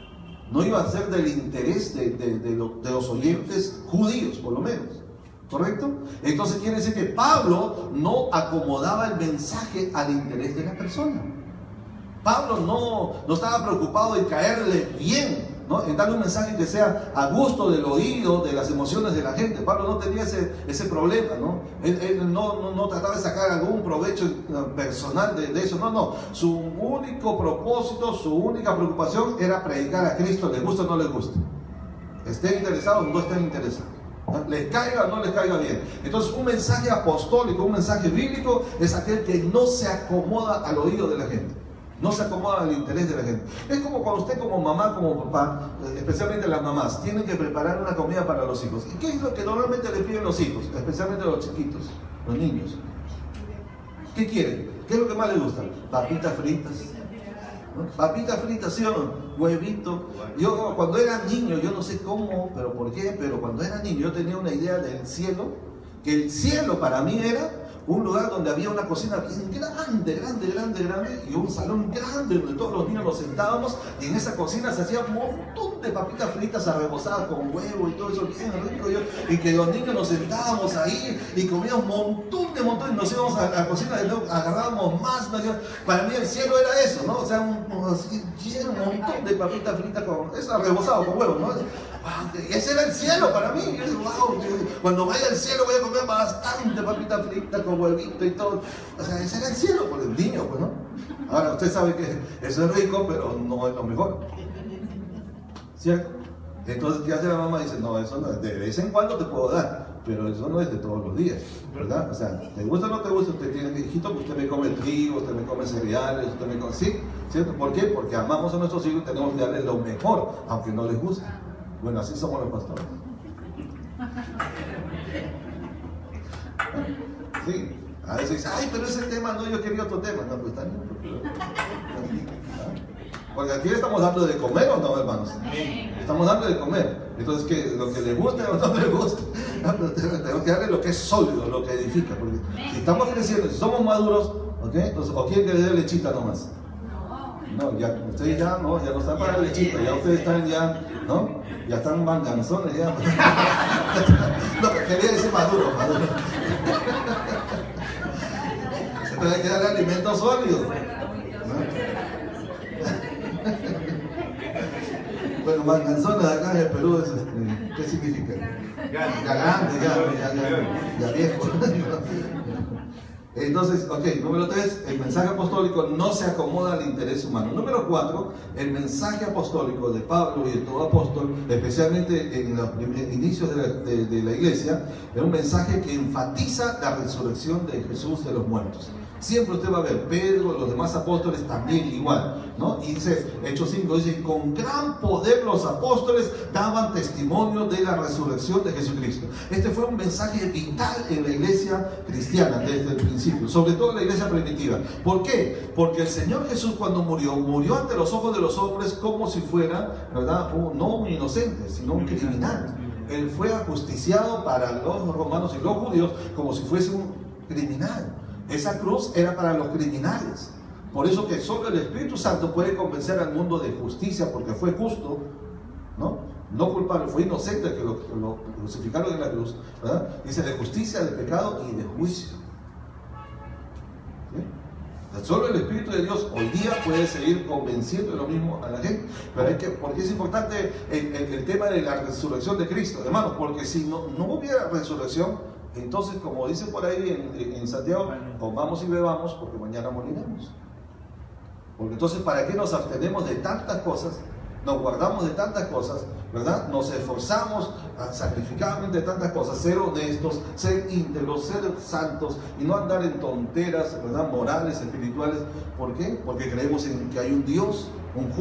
No iba a ser del interés de los oyentes judíos, por lo menos. ¿Correcto? Entonces quiere decir que Pablo no acomodaba el mensaje al interés de la persona. Pablo no estaba preocupado en caerle bien, ¿no? En darle un mensaje que sea a gusto del oído, de las emociones de la gente. Pablo no tenía ese problema, ¿no? Él no trataba de sacar algún provecho personal de eso. No. Su único propósito, su única preocupación era predicar a Cristo, les gusta o no les gusta. Estén interesados o no estén interesados. Les caiga o no les caiga bien. Entonces, un mensaje apostólico, un mensaje bíblico es aquel que no se acomoda al oído de la gente. No se acomoda al interés de la gente. Es como cuando usted como mamá, como papá, especialmente las mamás, tienen que preparar una comida para los hijos. ¿Y qué es lo que normalmente le piden los hijos? Especialmente los chiquitos, los niños. ¿Qué quieren? ¿Qué es lo que más les gusta? Papitas fritas. ¿No? Papitas fritas, ¿sí o no? Huevito. Yo cuando era niño, yo no sé cómo, pero por qué, pero cuando era niño yo tenía una idea del cielo, que el cielo para mí era un lugar donde había una cocina bien grande, y un salón grande donde todos los niños nos sentábamos, y en esa cocina se hacía un montón de papitas fritas arrebozadas con huevo y todo eso bien rico, y que los niños nos sentábamos ahí y comíamos un montón, y nos íbamos a la cocina y luego agarrábamos más. Para mí el cielo era eso, ¿no? O sea, un montón de papitas fritas con eso arrebozado con huevo, ¿no? Ese era el cielo para mí. Yo digo, wow, cuando vaya al cielo voy a comer bastante papitas fritas con huevito y todo. O sea, ese era el cielo por el niño, pues, ¿no? Ahora, usted sabe que eso es rico, pero no es lo mejor. ¿Cierto? Entonces, ¿qué hace la mamá? Dice, no, eso no es, de vez en cuando te puedo dar, pero eso no es de todos los días, ¿verdad? O sea, ¿te gusta o no te gusta? Usted tiene que, hijito, que usted me come trigo, usted me come cereales, usted me come... Sí, ¿cierto? ¿Por qué? Porque amamos a nuestros hijos y tenemos que darles lo mejor, aunque no les guste. Bueno, así somos los pastores. Sí, a veces dice, ay, pero ese tema no, yo quería otro tema. No, pues está bien. Porque aquí le estamos dando de comer, ¿o no, hermanos? Estamos dando de comer. Entonces, que lo que le guste o no le guste, tenemos que darle lo que es sólido, lo que edifica. Porque si estamos creciendo, si somos maduros, ¿ok? Entonces, ¿o quieren que le dé lechita nomás? No, ya, ustedes ya no están para lechita, ya ustedes están ya, ¿no? Ya están manganzones, ya. No, quería decir maduro. Se tiene que dar alimentos sólidos, ¿no? Bueno, manganzones acá en el Perú, ¿qué significa? Ya grande, ya viejo. Entonces, ok, número 3, el mensaje apostólico no se acomoda al interés humano. Número 4, el mensaje apostólico de Pablo y de todo apóstol, especialmente en los inicios de la iglesia, es un mensaje que enfatiza la resurrección de Jesús de los muertos. Siempre usted va a ver, Pedro, los demás apóstoles también igual, ¿no? Y dice, Hechos 5, dice, con gran poder los apóstoles daban testimonio de la resurrección de Jesucristo. Este fue un mensaje vital en la iglesia cristiana desde el principio, sobre todo en la iglesia primitiva. ¿Por qué? Porque el Señor Jesús cuando murió ante los ojos de los hombres como si fuera, ¿verdad? No un inocente, sino un criminal. Él fue ajusticiado para los romanos y los judíos como si fuese un criminal. Esa cruz era para los criminales. Por eso que solo el Espíritu Santo puede convencer al mundo de justicia, porque fue justo, ¿no? No culpable, fue inocente que lo crucificaron en la cruz, ¿verdad? Dice de justicia, de pecado y de juicio. ¿Sí? Solo el Espíritu de Dios hoy día puede seguir convenciendo de lo mismo a la gente. Pero porque es importante el tema de la resurrección de Cristo, hermanos, porque si no hubiera resurrección, entonces, como dice por ahí en Santiago, comamos y bebamos porque mañana moriremos. Porque entonces, ¿para qué nos abstenemos de tantas cosas? Nos guardamos de tantas cosas, ¿verdad? Nos esforzamos sacrificadamente de tantas cosas, ser honestos, ser íntegros, ser santos y no andar en tonteras, ¿verdad? Morales, espirituales. ¿Por qué? Porque creemos en que hay un Dios, un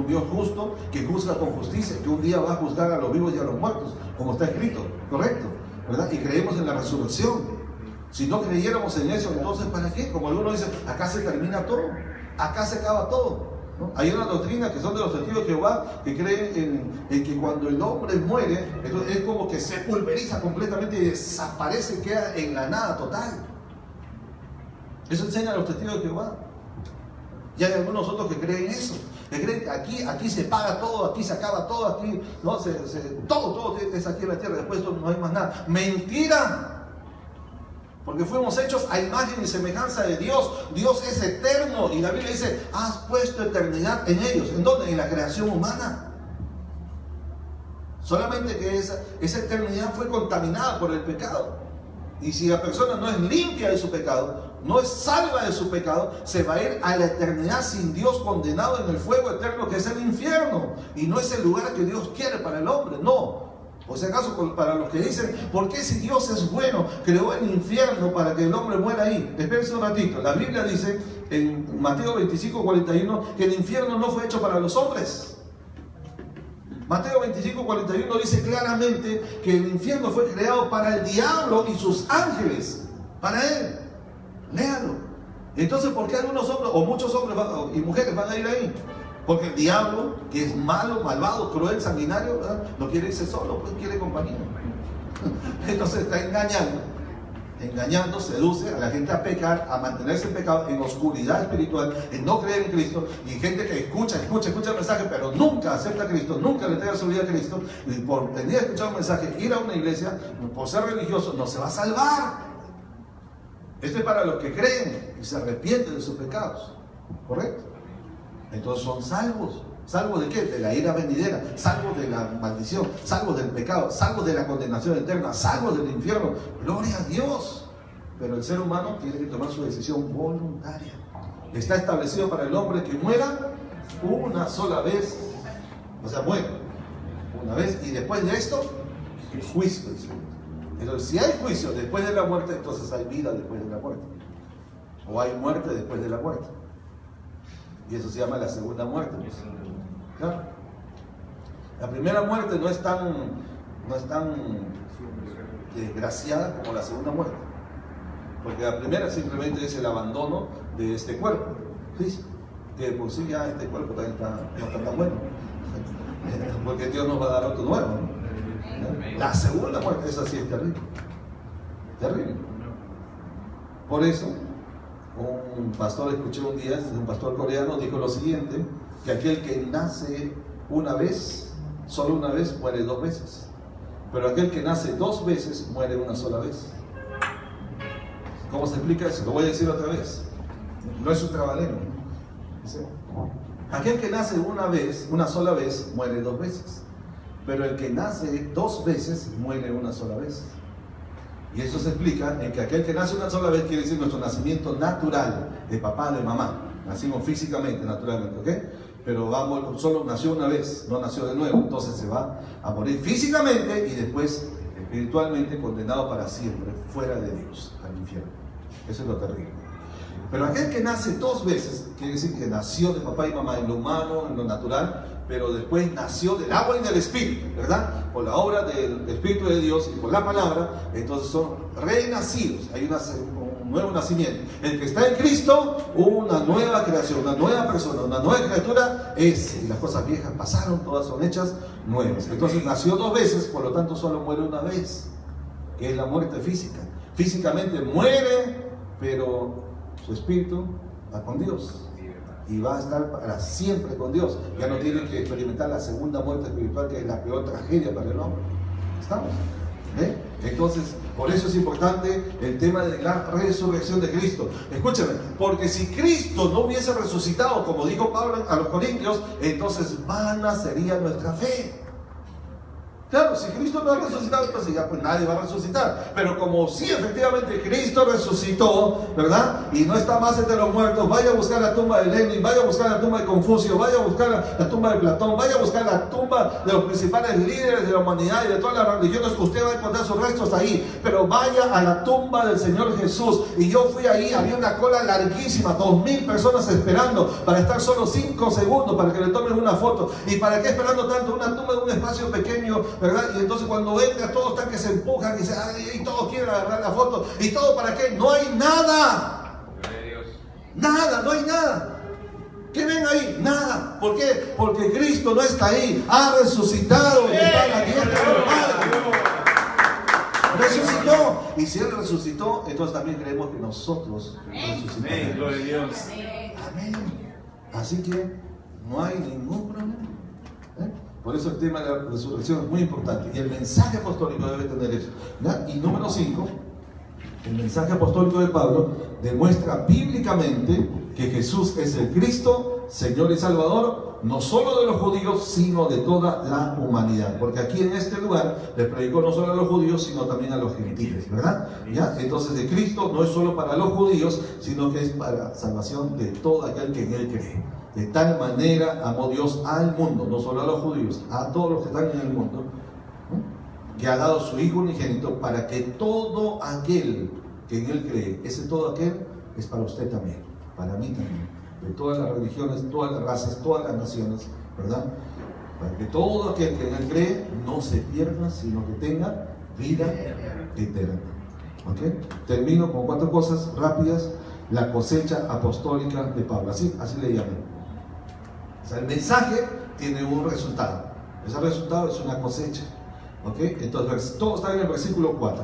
Dios justo que juzga con justicia, que un día va a juzgar a los vivos y a los muertos, como está escrito, ¿correcto? ¿Verdad? Y creemos en la resurrección. Si no creyéramos en eso, entonces ¿para qué? Como algunos dicen, acá se termina todo, acá se acaba todo, ¿no? Hay una doctrina que son de los testigos de Jehová que creen en que cuando el hombre muere, entonces es como que se pulveriza completamente y desaparece, queda en la nada total. Eso enseñan los testigos de Jehová. Y hay algunos otros que creen eso. Que creen que aquí se paga todo, aquí se acaba todo, aquí no todo es aquí en la tierra, después no hay más nada. ¡Mentira! Porque fuimos hechos a imagen y semejanza de Dios. Dios es eterno. Y la Biblia dice, has puesto eternidad en ellos. ¿En dónde? En la creación humana. Solamente que esa eternidad fue contaminada por el pecado. Y si la persona no es limpia de su pecado, no es salva de su pecado, se va a ir a la eternidad sin Dios, condenado en el fuego eterno que es el infierno. Y no es el lugar que Dios quiere para el hombre, no. O sea, acaso para los que dicen, ¿por qué si Dios es bueno, creó el infierno para que el hombre muera ahí? Espérense un ratito. La Biblia dice en Mateo 25:41 que el infierno no fue hecho para los hombres. Mateo 25:41 dice claramente que el infierno fue creado para el diablo y sus ángeles, para él. Léalo. Entonces, ¿por qué algunos hombres o muchos hombres y mujeres van a ir ahí? Porque el diablo, que es malo, malvado, cruel, sanguinario, ¿verdad? No quiere irse solo, pues quiere compañía. Entonces está engañando, seduce a la gente a pecar, a mantenerse en pecado, en oscuridad espiritual, en no creer en Cristo. Y gente que escucha el mensaje, pero nunca acepta a Cristo, nunca le entrega su vida a Cristo. Y por venir a escuchar un mensaje, ir a una iglesia, por ser religioso, no se va a salvar. Esto es para los que creen y se arrepienten de sus pecados. ¿Correcto? Entonces son salvos. ¿Salvos de qué? De la ira venidera, salvos de la maldición, salvos del pecado, salvos de la condenación eterna, salvos del infierno. Gloria a Dios. Pero el ser humano tiene que tomar su decisión voluntaria. Está establecido para el hombre que muera una sola vez. O sea, muere una vez y después de esto, el juicio. Entonces, si hay juicio después de la muerte, entonces hay vida después de la muerte. O hay muerte después de la muerte. Y eso se llama la segunda muerte. Claro. La primera muerte no es tan desgraciada como la segunda muerte. Porque la primera simplemente es el abandono de este cuerpo. ¿Sí? Que por sí ya este cuerpo no está tan bueno. Porque Dios nos va a dar otro nuevo, ¿no? La segunda muerte, esa sí es terrible. Terrible. Por eso, un pastor, escuché un día, un pastor coreano, dijo lo siguiente, que aquel que nace una vez, solo una vez, muere 2 veces. Pero aquel que nace 2 veces, muere una sola vez. ¿Cómo se explica eso? Lo voy a decir otra vez. No es un trabalengua. Aquel que nace una sola vez, muere 2 veces. Pero el que nace 2 veces, muere una sola vez. Y eso se explica en que aquel que nace una sola vez quiere decir nuestro nacimiento natural, de papá, de mamá. Nacimos físicamente, naturalmente, ¿ok? Pero solo nació una vez, no nació de nuevo. Entonces se va a morir físicamente y después espiritualmente condenado para siempre, fuera de Dios, al infierno. Eso es lo terrible. Pero aquel que nace 2 veces, quiere decir que nació de papá y mamá en lo humano, en lo natural, pero después nació del agua y del Espíritu, ¿verdad? Por la obra del Espíritu de Dios y por la palabra, entonces son renacidos. Hay un nuevo nacimiento. El que está en Cristo, una nueva creación, una nueva persona, una nueva criatura es. Y las cosas viejas pasaron, todas son hechas nuevas. Entonces nació 2 veces, por lo tanto solo muere una vez, que es la muerte física. Físicamente muere, pero su espíritu va con Dios. Y va a estar para siempre con Dios. Ya no tiene que experimentar la segunda muerte espiritual, que es la peor tragedia para el hombre. ¿Estamos? Entonces, por eso es importante el tema de la resurrección de Cristo. Escúchame, porque si Cristo no hubiese resucitado, como dijo Pablo a los Corintios, entonces vana sería nuestra fe. Claro, si Cristo no ha resucitado, entonces ya pues nadie va a resucitar. Pero como sí, efectivamente, Cristo resucitó, ¿verdad? Y no está más entre los muertos, vaya a buscar la tumba de Lenin, vaya a buscar la tumba de Confucio, vaya a buscar la tumba de Platón, vaya a buscar la tumba de los principales líderes de la humanidad y de todas las religiones, usted va a encontrar sus restos ahí. Pero vaya a la tumba del Señor Jesús. Y yo fui ahí, había una cola larguísima, 2000 personas esperando para estar solo 5 segundos para que le tomen una foto. ¿Y para qué esperando tanto? Una tumba de un espacio pequeño, ¿verdad? Y entonces cuando entra todos están que se empujan y todos quieren agarrar la foto. ¿Y todo para qué? No hay nada. Nada, no hay nada. ¿Qué ven ahí? Nada. ¿Por qué? Porque Cristo no está ahí. Ha resucitado y está a la diestra del Padre. Resucitó. Y si Él resucitó, entonces también creemos que nosotros Amén, resucitaremos. gloria a Dios. Amén. Así que no hay ningún problema. Por eso el tema de la resurrección es muy importante. Y el mensaje apostólico debe tener eso. ¿Ya? Y número 5, el mensaje apostólico de Pablo demuestra bíblicamente que Jesús es el Cristo, Señor y Salvador, no solo de los judíos, sino de toda la humanidad. Porque aquí en este lugar le predicó no solo a los judíos, sino también a los gentiles, ¿verdad? ¿Ya? Entonces de Cristo no es solo para los judíos, sino que es para salvación de todo aquel que en Él cree. De tal manera amó Dios al mundo, no solo a los judíos, a todos los que están en el mundo, que ha dado su Hijo unigénito para que todo aquel que en Él cree, ese todo aquel es para usted también, para mí también, de todas las religiones, todas las razas, todas las naciones, ¿verdad? Para que todo aquel que en Él cree no se pierda, sino que tenga vida eterna. ¿Ok? Termino con 4 cosas rápidas. La cosecha apostólica de Pablo, así le llamé. O sea, el mensaje tiene un resultado. Ese resultado es una cosecha. ¿Ok? Entonces, todo está en el versículo 4.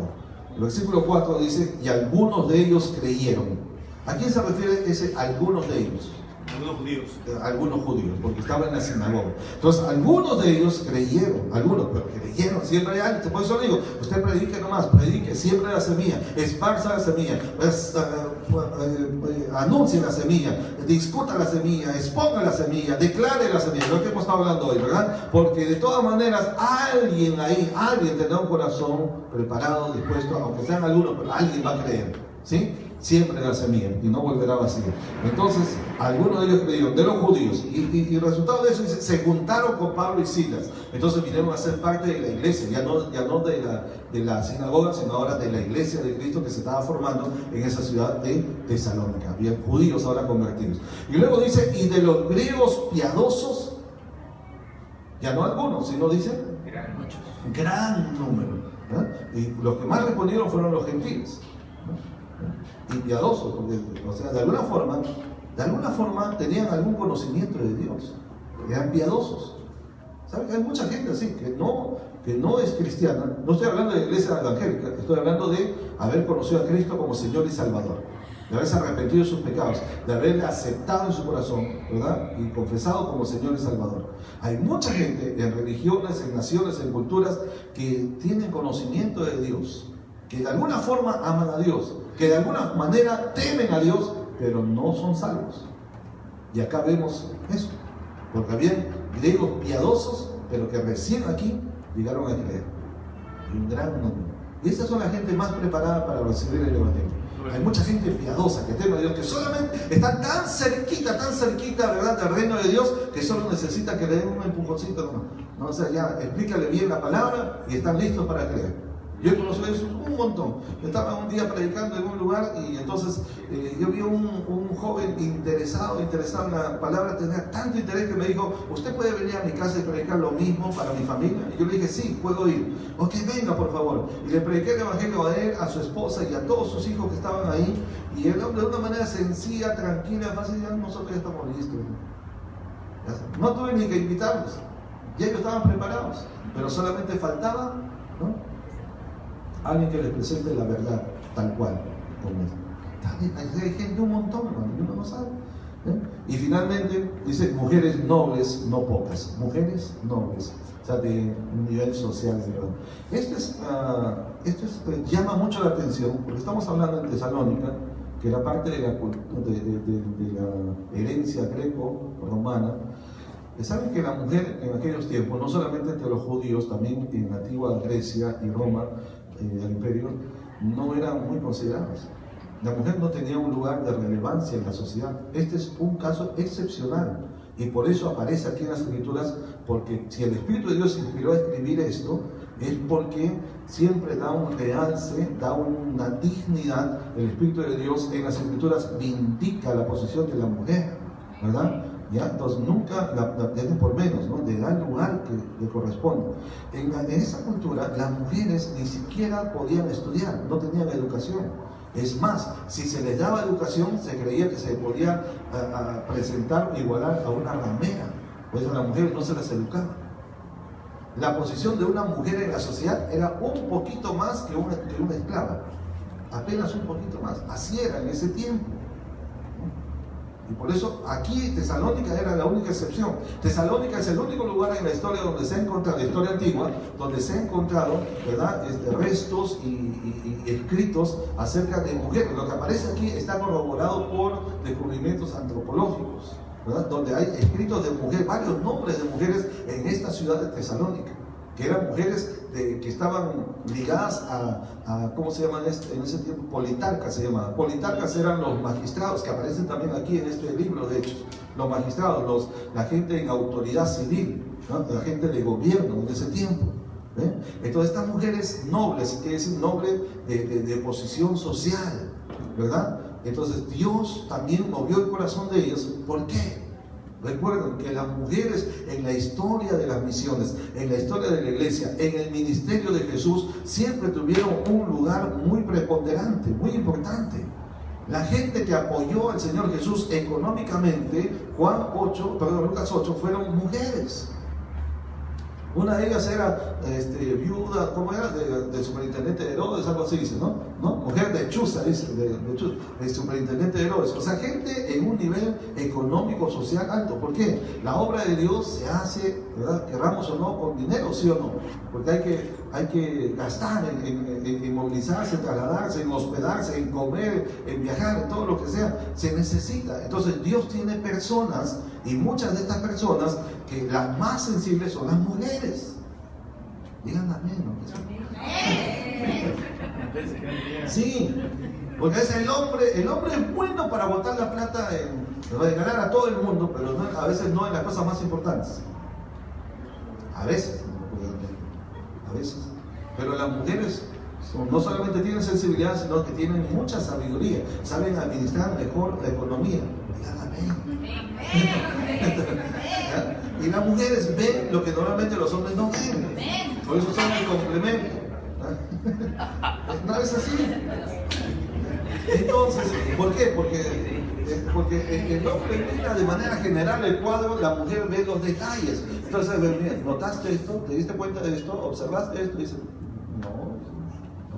El versículo 4 dice, y algunos de ellos creyeron. ¿A quién se refiere ese algunos de ellos? Algunos judíos. Algunos judíos, porque estaban en la sinagoga. Entonces, algunos de ellos creyeron, pero creyeron, siempre hay alguien. Por eso le digo, usted predique nomás, predique, siempre la semilla, esparza la semilla, anuncie la semilla, discuta la semilla, exponga la semilla, declare la semilla, lo que hemos estado hablando hoy, ¿verdad? Porque de todas maneras, alguien ahí, alguien tendrá un corazón preparado, dispuesto, aunque sean algunos, pero alguien va a creer, ¿sí? Siempre la semilla y no volverá vacía. Entonces, algunos de ellos creyeron, de los judíos, y el resultado de eso dice, se juntaron con Pablo y Silas. Entonces vinieron a ser parte de la iglesia, ya no de la sinagoga, sino ahora de la iglesia de Cristo que se estaba formando en esa ciudad de Tesalónica. Había judíos ahora convertidos. Y luego dice, y de los griegos piadosos, ya no algunos, sino dice, gran número. ¿Verdad? Y los que más respondieron fueron los gentiles. Y piadosos, porque, o sea, de alguna forma tenían algún conocimiento de Dios, eran piadosos. ¿Saben? Hay mucha gente así que no es cristiana. No estoy hablando de la iglesia evangélica, estoy hablando de haber conocido a Cristo como Señor y Salvador, de haberse arrepentido de sus pecados, de haberle aceptado en su corazón, ¿verdad? Y confesado como Señor y Salvador. Hay mucha gente en religiones, en naciones, en culturas que tienen conocimiento de Dios, que de alguna forma aman a Dios, que de alguna manera temen a Dios, pero no son salvos. Y acá vemos eso, porque habían griegos piadosos, pero que recién aquí llegaron a creer. Y un gran número. Y estas son la gente más preparada para recibir el Evangelio. Hay mucha gente piadosa que teme a Dios, que solamente está tan cerquita, ¿verdad?, del reino de Dios, que solo necesita que le den un empujoncito. No, o sea, ya explícale bien la palabra y están listos para creer. Yo he conocido eso un montón. Estaba un día predicando en un lugar y entonces yo vi un joven interesado en la palabra, tenía tanto interés que me dijo, ¿usted puede venir a mi casa y predicar lo mismo para mi familia? Y yo le dije, sí, puedo ir. Ok, venga por favor. Y le prediqué el evangelio a él, a su esposa y a todos sus hijos que estaban ahí. Y el hombre de una manera sencilla, tranquila, fácil, ya nosotros ya estamos listos. No tuve ni que invitarlos. Ya ellos estaban preparados. Pero solamente faltaba, ¿no?, alguien que les presente la verdad tal cual como es. Hay gente un montón, hermano, y uno no sabe. Y finalmente dice mujeres nobles, no pocas. Mujeres nobles, o sea, de un nivel social, ¿verdad? Esto llama mucho la atención, porque estamos hablando en Tesalónica, que era parte de la herencia greco-romana. Saben que la mujer en aquellos tiempos, no solamente entre los judíos, también en la antigua Grecia y Roma, el imperio, no eran muy consideradas. La mujer no tenía un lugar de relevancia en la sociedad. Este es un caso excepcional y por eso aparece aquí en las Escrituras, porque si el Espíritu de Dios inspiró a escribir esto, es porque siempre da un realce, da una dignidad. El Espíritu de Dios en las Escrituras vindica la posición de la mujer, ¿verdad? ¿Ya? Entonces nunca la tienen por menos, ¿no? Le da el lugar que le corresponde. En esa cultura las mujeres ni siquiera podían estudiar, no tenían educación. Es más, si se les daba educación, se creía que se podía presentar o igualar a una ramera, pues a las mujeres no se las educaba. La posición de una mujer en la sociedad era un poquito más que una esclava. apenas un poquito más. Así era en ese tiempo. Y por eso aquí Tesalónica era la única excepción. Tesalónica es el único lugar en la historia donde se ha encontrado, la historia antigua, donde se han encontrado, ¿verdad?, restos y escritos acerca de mujeres. Lo que aparece aquí está corroborado por descubrimientos antropológicos, ¿verdad?, donde hay escritos de mujeres, varios nombres de mujeres en esta ciudad de Tesalónica, que eran mujeres que estaban ligadas a ¿cómo se llaman en ese tiempo? Politarcas se llamaban. Politarcas eran los magistrados, que aparecen también aquí en este libro, de hecho. Los magistrados, la gente en autoridad civil, ¿no?, la gente de gobierno en ese tiempo. Entonces estas mujeres nobles, quiere decir noble de posición social, ¿verdad? Entonces Dios también movió el corazón de ellas. ¿Por qué? Recuerden que las mujeres en la historia de las misiones, en la historia de la iglesia, en el ministerio de Jesús, siempre tuvieron un lugar muy preponderante, muy importante. La gente que apoyó al Señor Jesús económicamente, Lucas 8, fueron mujeres. Una de ellas era viuda, ¿cómo era? Del superintendente de Herodes, algo así dice, ¿no? Mujer de Chuza, dice, del superintendente de Herodes. O sea, gente en un nivel económico, social alto. ¿Por qué? La obra de Dios se hace, ¿verdad?, querramos o no, con dinero, ¿sí o no? Porque hay que gastar en movilizarse, en trasladarse, en hospedarse, en comer, en viajar, en todo lo que sea. Se necesita. Entonces Dios tiene personas, y muchas de estas personas, que las más sensibles son las mujeres. Digan amén, ¿no? Sí, porque es el hombre es bueno para botar la plata en regalar a todo el mundo, pero no, a veces no en las cosas más importantes. A veces. Pero las mujeres no solamente tienen sensibilidad, sino que tienen mucha sabiduría, saben administrar mejor la economía. Digan amén. Y las mujeres ven lo que normalmente los hombres no ven. Por eso son el complemento. ¿No es así? Entonces, ¿por qué? Porque el hombre mira de manera general el cuadro, la mujer ve los detalles. Entonces, mira, ¿notaste esto? ¿Te diste cuenta de esto? ¿Observaste esto? Y dice, no,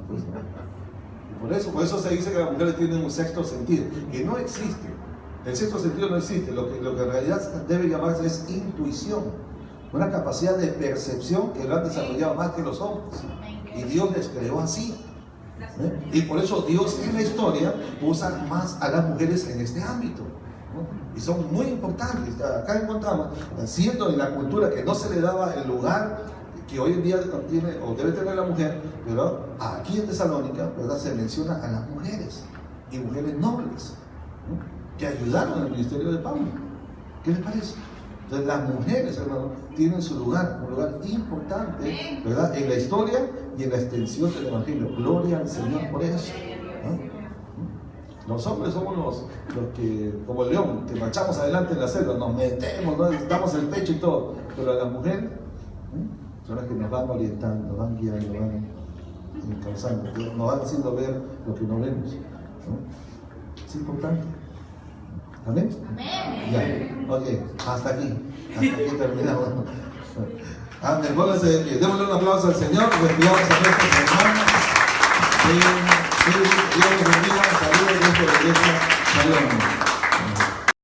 pues no. Por eso se dice que las mujeres tienen un sexto sentido, que no existe. El sexto sentido no existe. Lo que en realidad debe llamarse es intuición, una capacidad de percepción que lo han desarrollado más que los hombres. Y Dios les creó así. Y por eso Dios en la historia usa más a las mujeres en este ámbito, ¿no? Y son muy importantes. Acá encontramos, siendo en la cultura que no se le daba el lugar que hoy en día tiene o debe tener la mujer, pero aquí en Tesalónica, ¿verdad?, se menciona a las mujeres, y mujeres nobles, ¿no?, que ayudaron al ministerio de Pablo. ¿Qué les parece? Entonces las mujeres, hermano, tienen su lugar, un lugar importante, ¿verdad?, en la historia y en la extensión del Evangelio. Gloria al Señor por eso, ¿no? Los hombres somos los que, como el león, que marchamos adelante en la selva, nos metemos, ¿no?, damos el pecho y todo. Pero las mujeres son las que nos van orientando, nos van guiando, nos van encauzando, nos van haciendo ver lo que no vemos, ¿no? Es importante. ¿Amén? Amén. Ya, ok, hasta aquí terminamos. Amén, pónganse de pie. Démosle un aplauso al Señor, bendigamos a nuestros hermanos. Dios los bendiga, saludos desde la iglesia. Shalom.